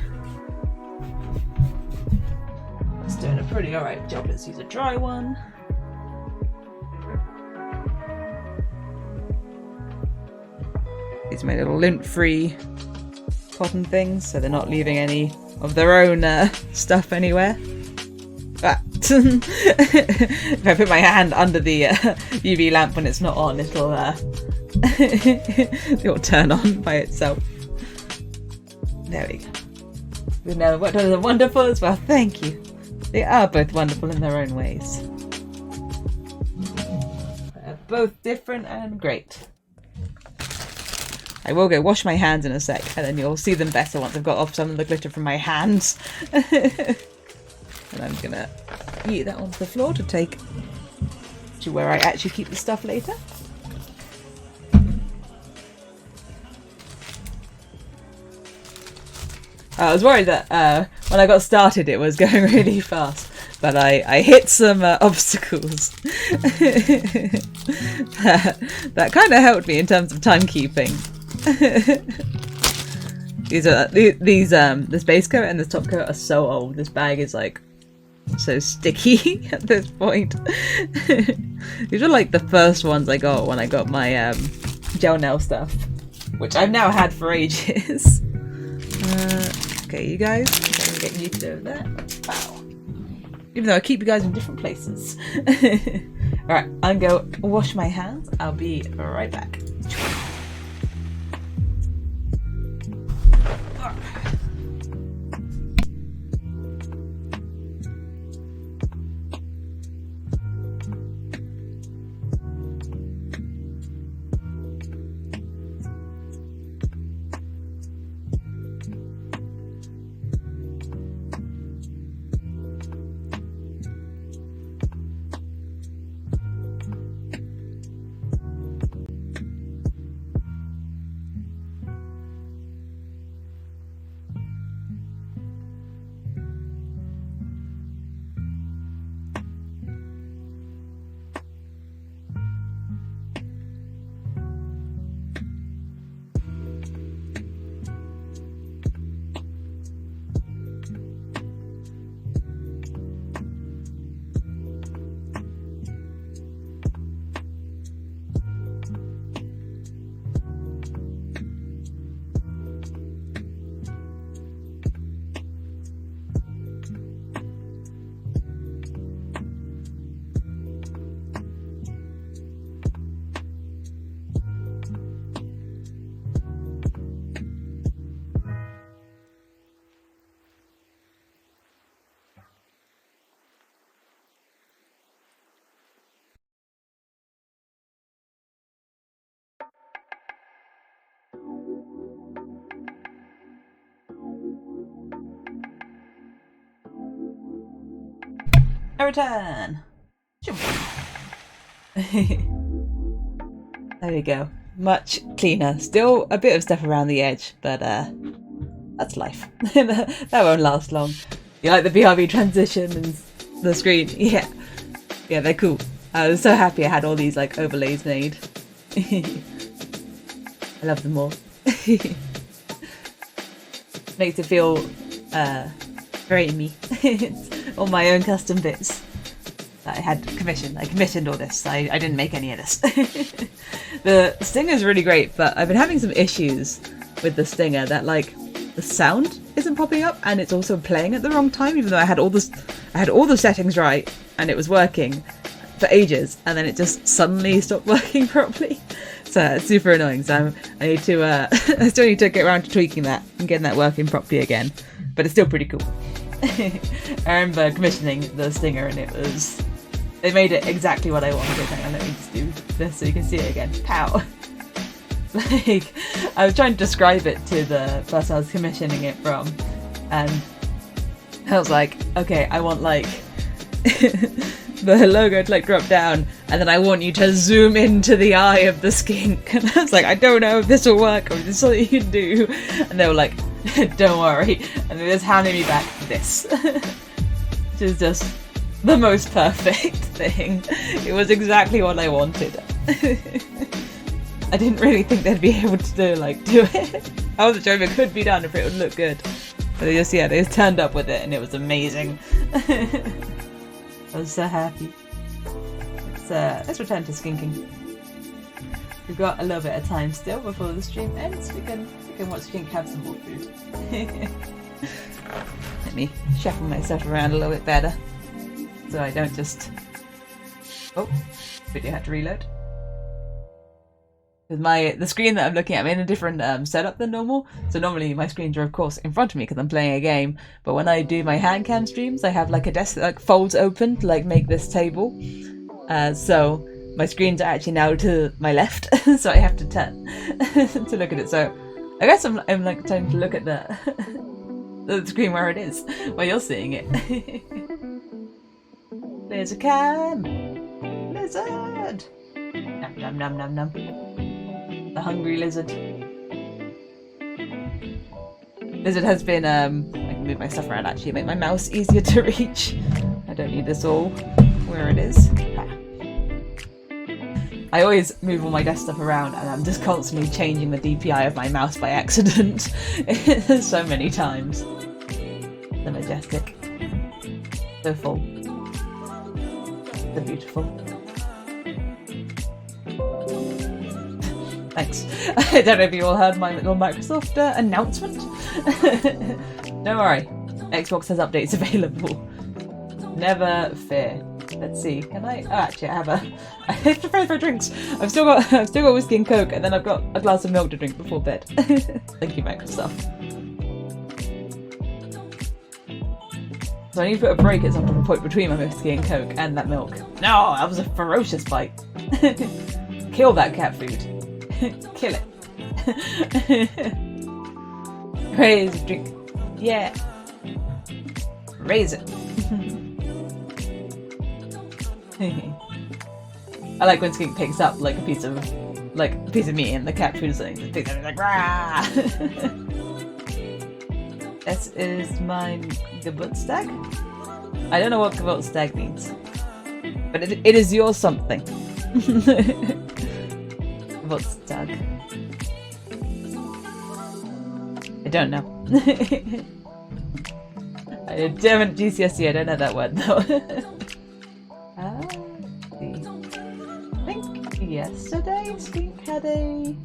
It's doing a pretty alright job. Let's use a dry one. These are my little lint-free cotton things, so they're not leaving any of their own stuff anywhere. But if I put my hand under the UV lamp when it's not on, it'll it'll turn on by itself. There we go. We've now worked on them wonderful as well. Thank you. They are both wonderful in their own ways. They're both different and great. I will go wash my hands in a sec, and then you'll see them better once I've got off some of the glitter from my hands. And I'm gonna eat that onto the floor to take to where I actually keep the stuff later. I was worried that when I got started it was going really fast, but I hit some obstacles that kind of helped me in terms of timekeeping. This base coat and this top coat are so old. This bag is like so sticky at this point. These were like the first ones I got when I got my gel nail stuff, which I've now had for ages. Okay, you guys, I'm gonna get used to that. Wow. Even though I keep you guys in different places. Alright, I'm gonna go wash my hands. I'll be right back. I return! There we go. Much cleaner. Still a bit of stuff around the edge, but that's life. That won't last long. You like the BRB transition and the screen? Yeah. Yeah, they're cool. I was so happy I had all these like overlays made. I love them all. Makes it feel very me. It's all my own custom bits that I had commissioned. I commissioned all this. I didn't make any of this. The Stinger's really great, but I've been having some issues with the Stinger that like the sound isn't popping up and it's also playing at the wrong time, even though I had all the settings right and it was working for ages, and then it just suddenly stopped working properly. So it's super annoying. So I need to I still need to get around to tweaking that and getting that working properly again. But it's still pretty cool. I remember commissioning the Stinger and they made it exactly what I wanted. Hang on, let me just do this so you can see it again. Pow! Like, I was trying to describe it to the person I was commissioning it from, and I was like, okay, I want like the logo to like drop down, and then I want you to zoom into the eye of the skink. And I was like, I don't know if this will work or if this is something you can do. And they were like, don't worry. And they just handed me back this, which is just the most perfect thing. It was exactly what I wanted. I didn't really think they'd be able to do it. I wasn't sure if it could be done, if it would look good. But they just turned up with it and it was amazing. I was so happy. Let's return to skinking. We've got a little bit of time still before the stream ends. We can watch Skink have some more food. Let me shuffle myself around a little bit better, so I don't just... Oh, video had to reload. With the screen that I'm looking at, I'm in a different setup than normal. So normally my screens are of course in front of me because I'm playing a game. But when I do my hand cam streams, I have like a desk that like folds open to like make this table. So my screens are actually now to my left, so I have to turn to look at it. So I guess I'm like trying to look at the screen where it is, while you're seeing it. There's a cam! Lizard! Nom nom nom nom nom. The hungry lizard. Lizard has been, I can move my stuff around actually, make my mouse easier to reach. I don't need this all where it is. Ah. I always move all my desk stuff around and I'm just constantly changing the DPI of my mouse by accident. So many times. So majestic. So full. So beautiful. Thanks. I don't know if you all heard my little Microsoft announcement. Don't worry. Xbox has updates available. Never fear. Let's see. Can I? Oh, actually, I have a. I have to pay for drinks. I've still got whiskey and coke, and then I've got a glass of milk to drink before bed. Thank you, Microsoft. So I need to put a break at some point between my whiskey and coke and that milk. No, that was a ferocious bite. Kill that cat food. Kill it. Raise drink. Yeah. Raise it. I like when Skink picks up like a piece of meat and the cat food is like picks up like rah. This is my Geburtstag. I don't know what Geburtstag means, but it is your something. Geburtstag. I don't know. I haven't GCSE. I don't know that word though. I think yesterday Skink had a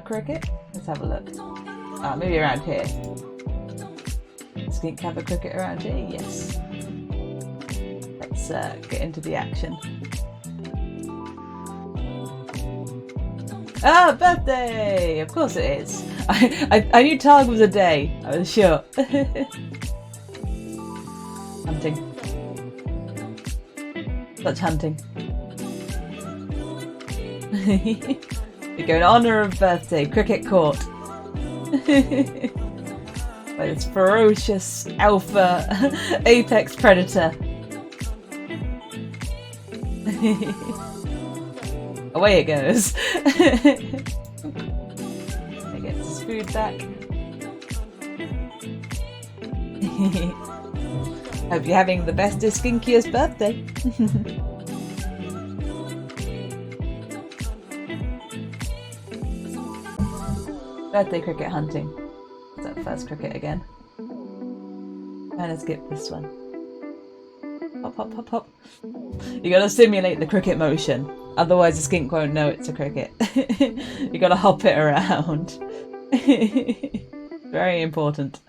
cricket. Let's have a look. Ah, maybe around here. Skink have a cricket around here? Yes. Let's get into the action. Ah, birthday! Of course it is. I knew Targ was a day. I was sure. Hunting. Such hunting. We go in honour of birthday, cricket court. By this ferocious alpha apex predator. Away it goes. He gets his food back. Hope you're having the bestest, skinkiest birthday. Birthday cricket hunting. Is that first cricket again? Trying to skip this one. Hop, hop, hop, hop. You gotta simulate the cricket motion, otherwise the skink won't know it's a cricket. You gotta hop it around. Very important.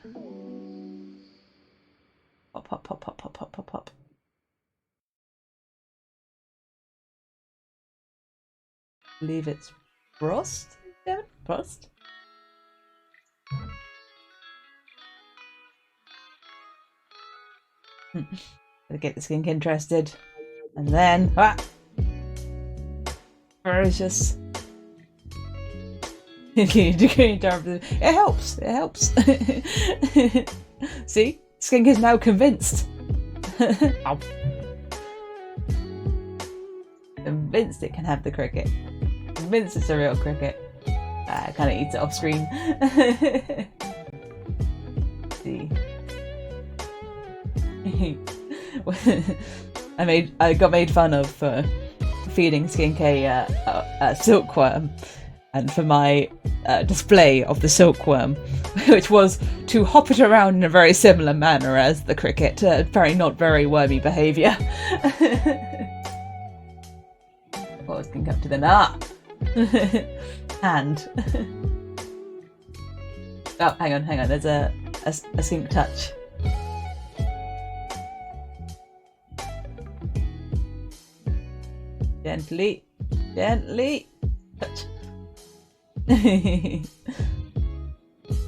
Hop, hop, hop, hop, hop, hop, hop, hop. I believe it's Frost? Yeah, Frost? Gotta get the skink interested. And then ferocious. It helps. It helps. See? Skink is now convinced. Ow. Convinced it can have the cricket. Convinced it's a real cricket. It kind of eats it off screen. See. I got made fun of for feeding Skink a silkworm, and for my display of the silkworm, which was to hop it around in a very similar manner as the cricket, not very wormy behaviour. What was Skink up to then? Hand. Oh, hang on. There's a Skink touch. Gently, touch.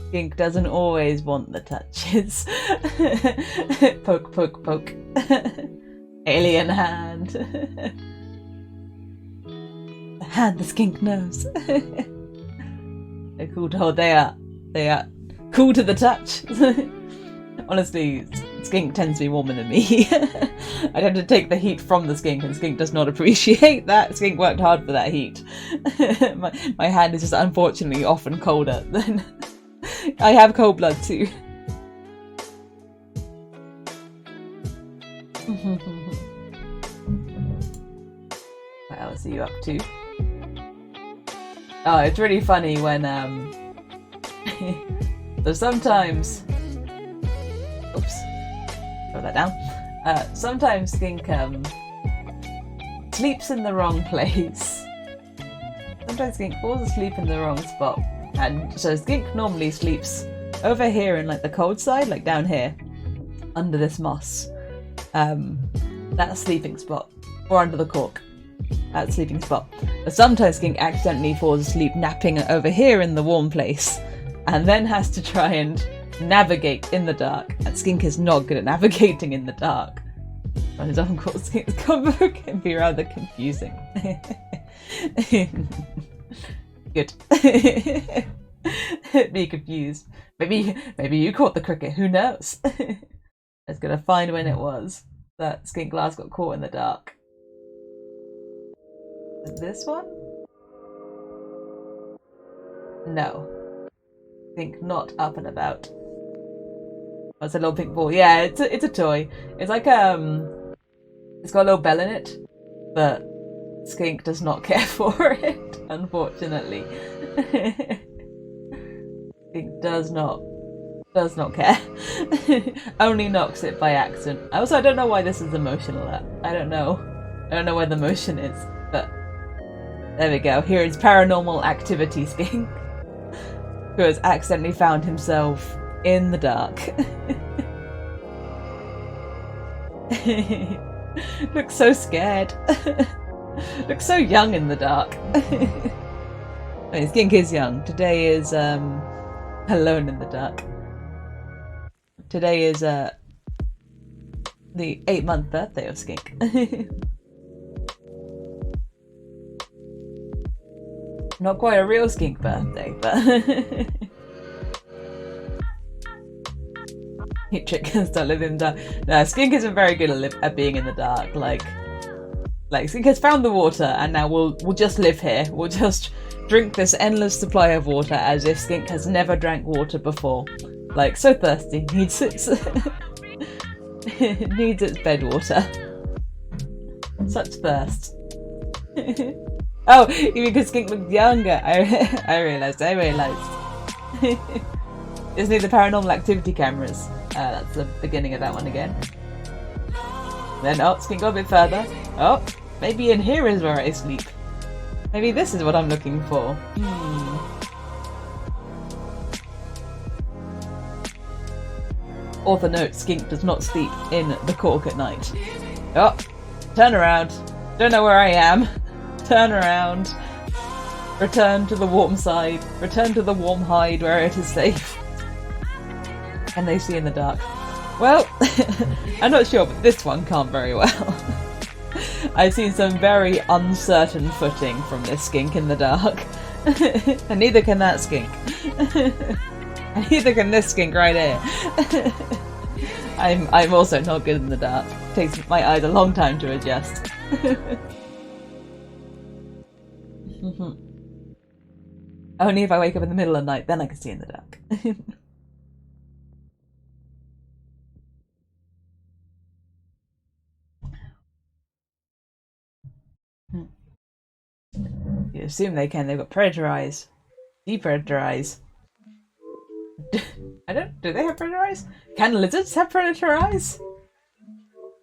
Skink doesn't always want the touches. Poke, poke, poke. Alien hand. The hand the skink knows. They're cool to hold. They are cool to the touch. Honestly, skink tends to be warmer than me. I tend to take the heat from the skink, and skink does not appreciate that. Skink worked hard for that heat. my hand is just unfortunately often colder than... I have cold blood too. What else are you up to? Oh, it's really funny when so sometimes, oops, throw that down. Sometimes skink sleeps in the wrong place. Sometimes skink falls asleep in the wrong spot, and so skink normally sleeps over here in like the cold side, like down here, under this moss. That sleeping spot, or under the cork. That sleeping spot. But sometimes skink accidentally falls asleep napping over here in the warm place, and then has to try and navigate in the dark. And skink is not good at navigating in the dark. On his own course, skink's combo can be rather confusing. Good. Be confused. Maybe you caught the cricket. Who knows? I was gonna find when it was that skink last got caught in the dark. Is this one? No. Skink not up and about. Oh, it's a little pink ball. Yeah, it's a toy. It's like it's got a little bell in it, but skink does not care for it, unfortunately. Skink does not care. Only knocks it by accident. Also, I don't know why this is emotional. I don't know where the motion is, but there we go. Here is paranormal activity skink, who has accidentally found himself in the dark. Looks so scared. Looks so young in the dark. I mean, skink is young. Today is alone in the dark. Today is the 8-month birthday of skink. Not quite a real skink birthday, but you chickens don't live in the dark. No, skink isn't very good at being in the dark. Like skink has found the water, and now we'll just live here. We'll just drink this endless supply of water as if skink has never drank water before. Like, so thirsty, needs its needs its bed water. Such thirst. Oh, even because skink looked younger. I realised. Just need the paranormal activity cameras. That's the beginning of that one again. Then, oh, skink go a bit further. Oh, maybe in here is where I sleep. Maybe this is what I'm looking for. Author note, skink does not sleep in the cork at night. Oh, turn around. Don't know where I am. Turn around. Return to the warm side. Return to the warm hide where it is safe. Can they see in the dark? Well, I'm not sure, but this one can't very well. I've seen some very uncertain footing from this skink in the dark. And neither can that skink. And neither can this skink right here. I'm also not good in the dark. It takes my eyes a long time to adjust. Only if I wake up in the middle of the night, then I can see in the dark. You assume they can. They've got predator eyes. Deep predator eyes. Do they have predator eyes? Can lizards have predator eyes?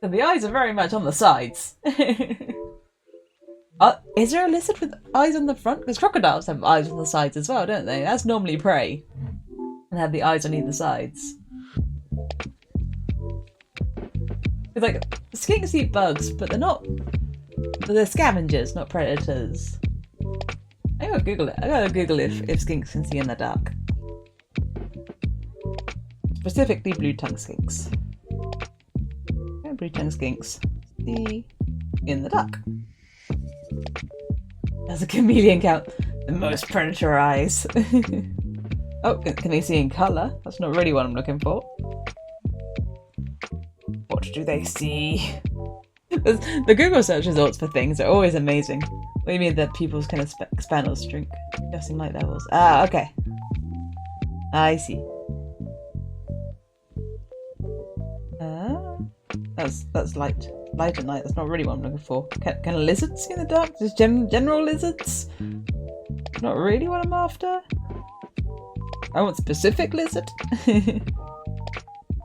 So the eyes are very much on the sides. Is there a lizard with eyes on the front? Because crocodiles have eyes on the sides as well, don't they? That's normally prey. And have the eyes on either sides. It's like, skinks eat bugs, but they're not... They're scavengers, not predators. I gotta Google it. I gotta Google if skinks can see in the dark. Specifically blue-tongue skinks. Yeah, blue-tongue skinks see in the dark. Does a chameleon count? The most predator eyes. Oh, can they see in colour? That's not really what I'm looking for. What do they see? The Google search results for things are always amazing. What do you mean that people's kind of expand or shrink? Adjusting light levels. Ah, okay. I see. That's light. Light at night. That's not really what I'm looking for. Can lizards see in the dark? Just general lizards? Not really what I'm after. I want specific lizard.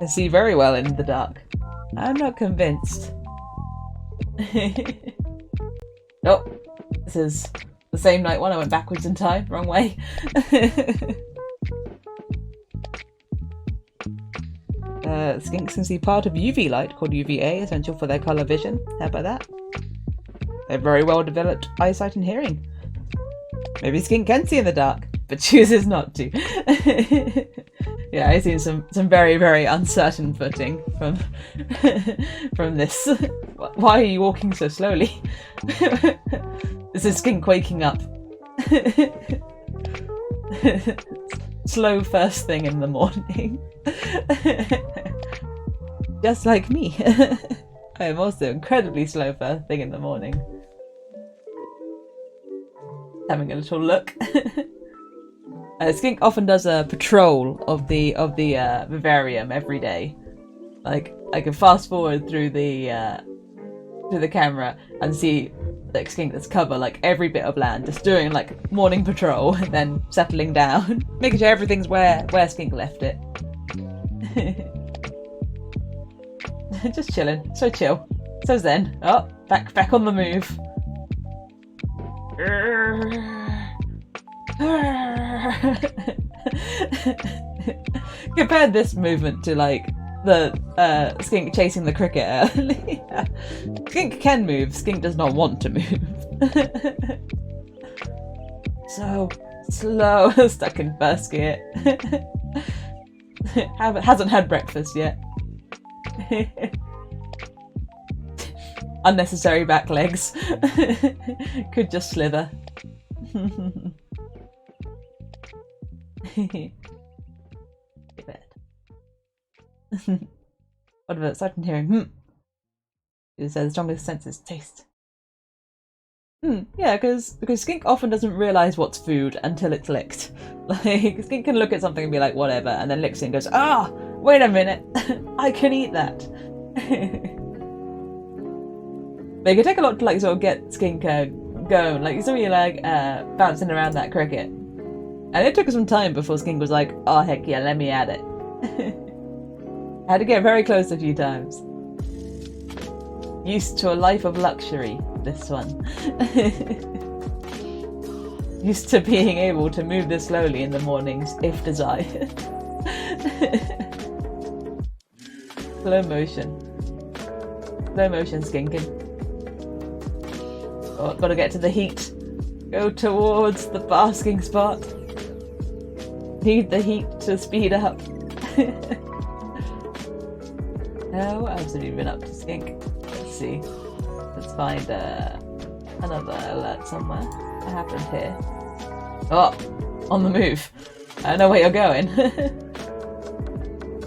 I see very well in the dark. I'm not convinced. Oh, this is the same night one. I went backwards in time. Wrong way. Skinks can see part of UV light, called UVA, essential for their colour vision. How about that? They have very well developed eyesight and hearing. Maybe skink can see in the dark, but chooses not to. Yeah, I see some very, very uncertain footing from from this. Why are you walking so slowly? This is skink waking up. Slow first thing in the morning. Just like me. I am also incredibly slow first thing in the morning. Having a little look. Skink often does a patrol of the vivarium every day. Like I can fast forward through the camera and see like skink that's cover like every bit of land, just doing like morning patrol and then settling down, making sure everything's where skink left it. Just chilling, so chill, so zen. Oh, back on the move. Compare this movement to like the skink chasing the cricket earlier. Skink can move, skink does not want to move. So slow, stuck in first gear. Hasn't had breakfast yet. Unnecessary back legs. Could just slither. What about certain hearing? It says the strongest sense is taste. Yeah, because skink often doesn't realise what's food until it's licked. Like, skink can look at something and be like, whatever, and then licks it and goes, ah, wait a minute, I can eat that. But it can take a lot to like sort of get skink going. Like, you saw me like bouncing around that cricket. And it took some time before skink was like, oh heck yeah, let me at it. I had to get very close a few times. Used to a life of luxury, this one. Used to being able to move this slowly in the mornings, if desired. Slow motion. Slow motion skinking. Oh, gotta get to the heat. Go towards the basking spot. Need the heat to speed up. What else have you been up to, skink? Let's see. Let's find another alert somewhere. What happened here? Oh, on the move. I don't know where you're going.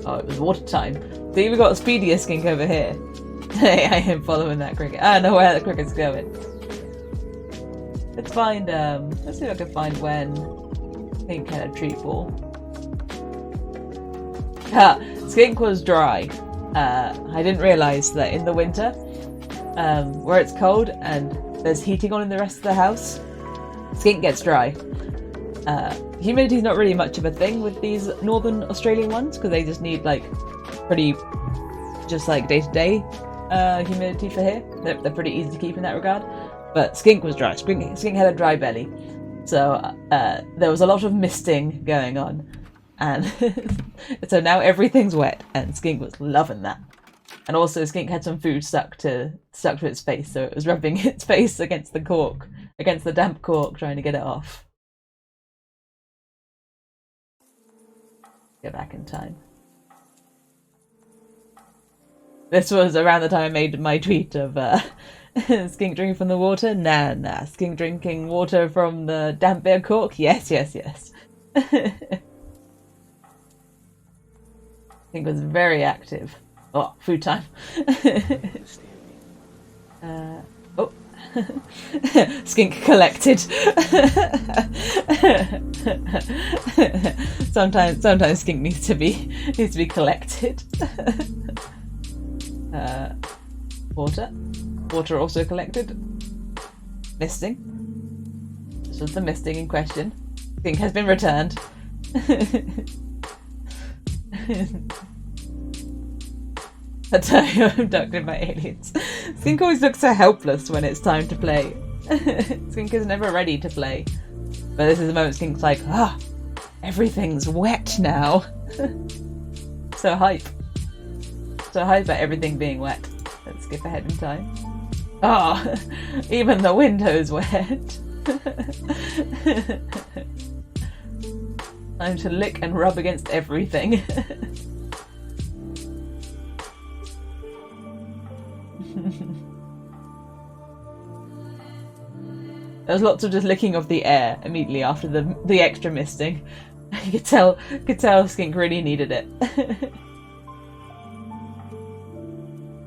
Oh, it was water time. See, we got a speedier skink over here. Hey, I am following that cricket. I don't know where the cricket's going. Let's find, let's see if I can find when skink had a treat ball. Skink was dry. I didn't realise that in the winter, where it's cold and there's heating on in the rest of the house, skink gets dry. Humidity's not really much of a thing with these northern Australian ones because they just need like pretty, just like day-to-day humidity for here. They're pretty easy to keep in that regard. But skink was dry. Skink had a dry belly, so there was a lot of misting going on, and so now everything's wet, and skink was loving that. And also, skink had some food stuck to its face, so it was rubbing its face against the cork, against the damp cork, trying to get it off. Get back in time. This was around the time I made my tweet of skink drinking from the water. Nah. Skink drinking water from the damp beer cork. Yes. Skink was very active. Oh, food time. Oh. Skink collected. sometimes skink needs to be collected. Water also collected. Misting. This was the misting in question. Skink has been returned. I tell you, I'm abducted by aliens. Skink always looks so helpless when it's time to play. Skink is never ready to play. But this is the moment Skink's like, everything's wet now. So hype. So hype about everything being wet. Let's skip ahead in time. Even the window's wet. Time to lick and rub against everything. There's lots of just licking of the air immediately after the extra misting. You could tell Skink really needed it.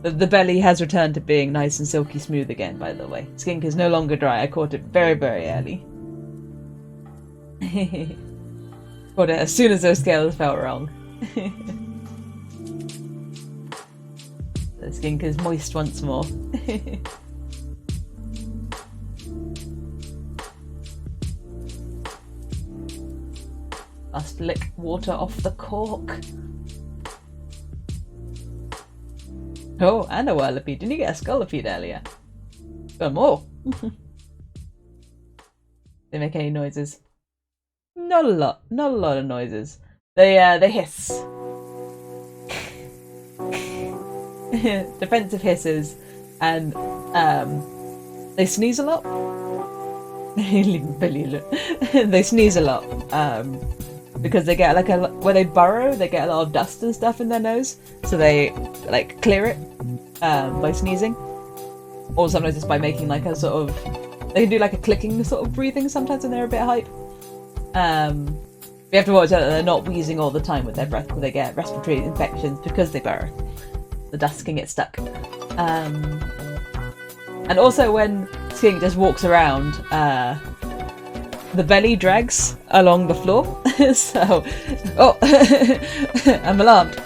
The belly has returned to being nice and silky smooth again, by the way. Skink is no longer dry. I caught it very, very early. Caught it as soon as those scales felt wrong. The Skink is moist once more. Must lick water off the cork. Oh, and a whirlipede. Didn't you get a scolipede earlier? Got more. They make any noises? Not a lot. Not a lot of noises. They hiss. Defensive hisses, and they sneeze a lot. They sneeze a lot because they get where they burrow, they get a lot of dust and stuff in their nose, so they clear it by sneezing, or sometimes just by making a sort of, they can do a clicking sort of breathing sometimes when they're a bit hype. We have to watch out that they're not wheezing all the time with their breath because they get respiratory infections because they burrow. The dust can get stuck. And also when Skink just walks around, the belly drags along the floor. So, I'm alarmed.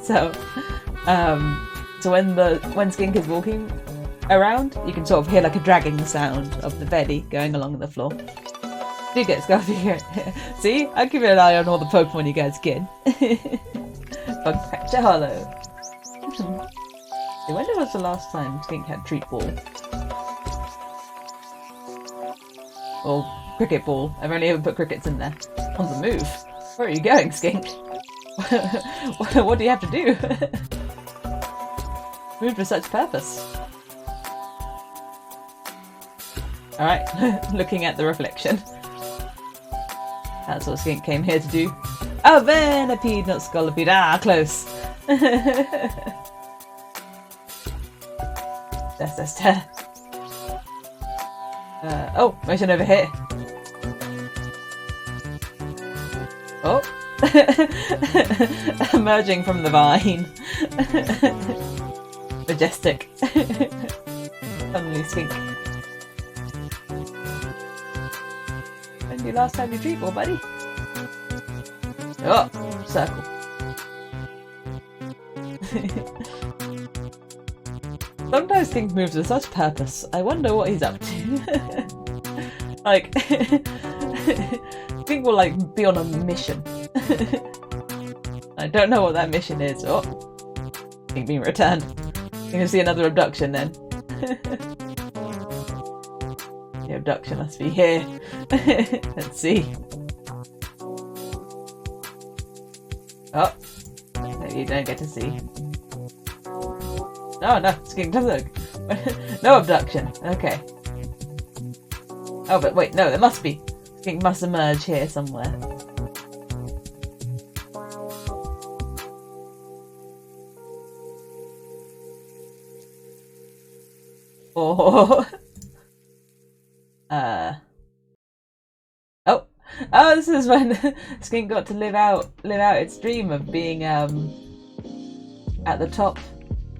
So when Skink is walking around, you can sort of hear a dragging sound of the belly going along the floor. Do get Scarfy. See, I keep an eye on all the Pokemon you guys get. Bug Catcher Hollow. When was the last time Skink had Treat Ball? Or Cricket Ball. I've only ever put crickets in there. On the move. Where are you going, Skink? What do you have to do? Moved with such purpose. Alright, looking at the reflection. That's what Skink came here to do. Oh, Venipede, not Scolipede. Ah, close. That's oh, motion over here. Oh. Emerging from the vine. Majestic. Suddenly Skink. When did you last have your treat ball, buddy? Oh, circle. Sometimes Skink moves with such purpose. I wonder what he's up to. Skink will be on a mission. I don't know what that mission is. Oh, Skink being returned. You're gonna see another abduction then. The abduction must be here. Let's see. Oh, maybe you don't get to see. Oh no, Skink doesn't. No abduction. Okay. Oh, but wait, no, there must be. Skink must emerge here somewhere. Or oh, Oh, this is when Skink got to live out its dream of being at the top.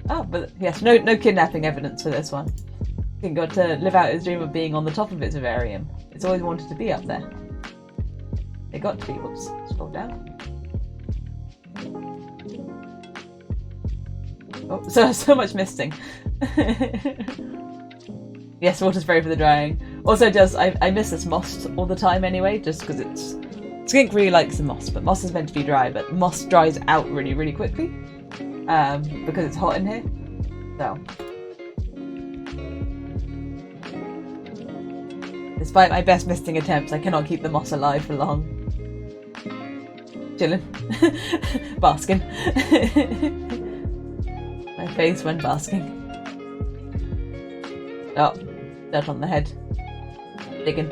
Oh, but yes, no kidnapping evidence for this one. Skink got to live out its dream of being on the top of its vivarium. It's always wanted to be up there. It got to be. Whoops, scroll down. Oh, so much misting. Yes, water's very for the drying. Also, I miss this moss all the time anyway, just because it's... Skink really likes the moss, but moss is meant to be dry, but moss dries out really, really quickly. Because it's hot in here. So. Despite my best misting attempts, I cannot keep the moss alive for long. Chillin'. Basking. My face when basking. Oh, dirt on the head. Digging.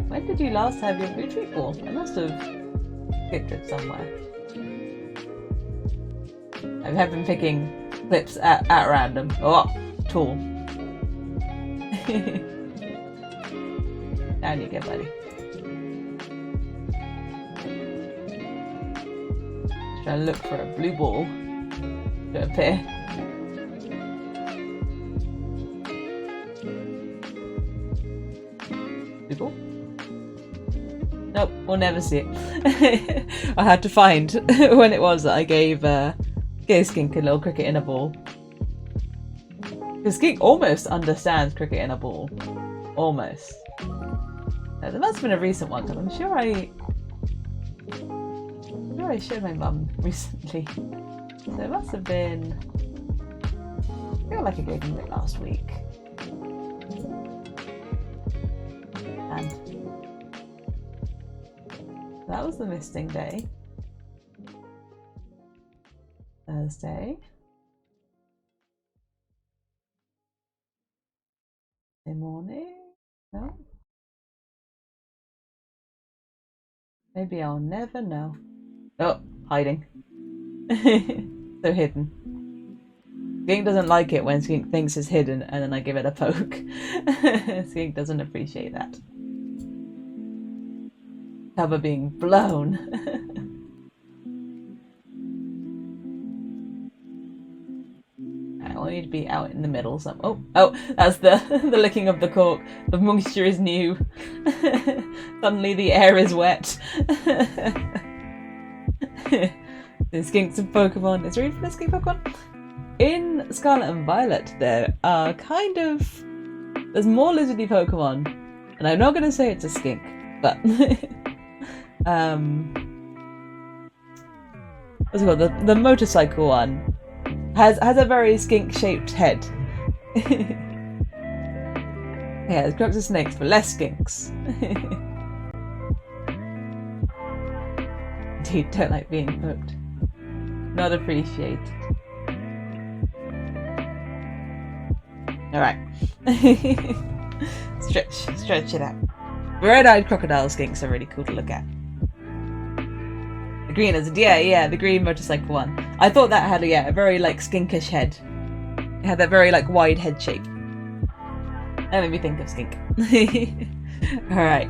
When did you last have your food treat for? I must have picked it somewhere. I have been picking clips at random. Oh, tool. Down you go, buddy. Just trying to look for a blue ball to appear. Blue ball? Nope, we'll never see it. I had to find when it was that I gave Skink a little cricket in a ball. Because Skink almost understands cricket in a ball. Almost. There must have been a recent one, because I'm sure I showed my mum recently. So it must have been... I feel like I gave him it last week. And that was the misting day. Thursday. Thursday morning? No? Maybe I'll never know. Oh, hiding. So hidden. Skink doesn't like it when Skink thinks it's hidden and then I give it a poke. Skink doesn't appreciate that. Cover being blown. I want you to be out in the middle. So oh, that's the licking of the cork. The moisture is new. Suddenly the air is wet. Skink's a Pokemon. Is there even a Skink Pokemon? In Scarlet and Violet, there are there's more lizardy Pokemon, and I'm not going to say it's a skink, but what's it called? The motorcycle one has a very skink-shaped head. Yeah, there's crocs and snakes, but less skinks. Dude, don't like being poked. Not appreciated. Alright. Stretch it out. Red-eyed crocodile skinks are really cool to look at. The green is yeah, the green motorcycle one. I thought that had a very like skinkish head. It had that very like wide head shape. That made me think of skink. Alright.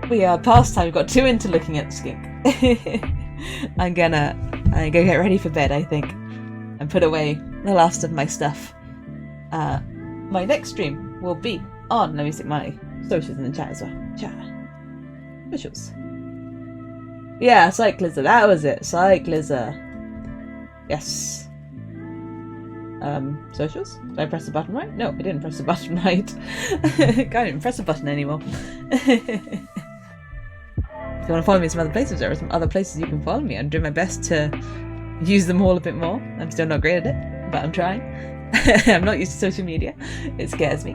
We are past time. We've got 2 into looking at the skink. I'm gonna go get ready for bed, I think, and put away the last of my stuff. My next stream will be on, let me stick my socials in the chat as well. Chat. Socials. Yeah, Cyclizer, that was it. Cyclizer. Yes. Socials? Did I press the button right? No, I didn't press the button right. Can't even press the button anymore. If you want to follow me in some other places, there are some other places you can follow me. I'm doing my best to use them all a bit more. I'm still not great at it, but I'm trying. I'm not used to social media. It scares me.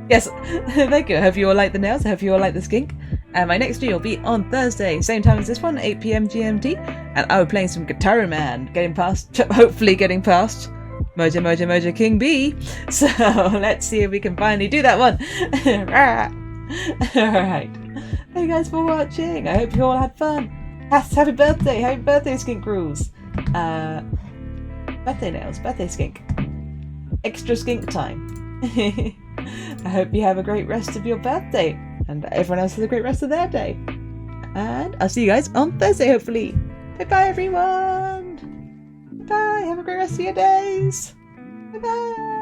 Yes, thank you. I hope you all like the nails. I hope you all like the skink. My next stream will be on Thursday, same time as this one, 8 PM GMT. And I'll be playing some Guitar Man, hopefully getting past Mojo King B. So let's see if we can finally do that one. Alright. Thank you guys for watching. I hope you all had fun. Happy birthday, Skink Rules. Birthday nails, birthday skink. Extra skink time. I hope you have a great rest of your birthday, and everyone else has a great rest of their day. And I'll see you guys on Thursday, hopefully. Bye-bye, everyone. Bye. Have a great rest of your days. Bye-bye.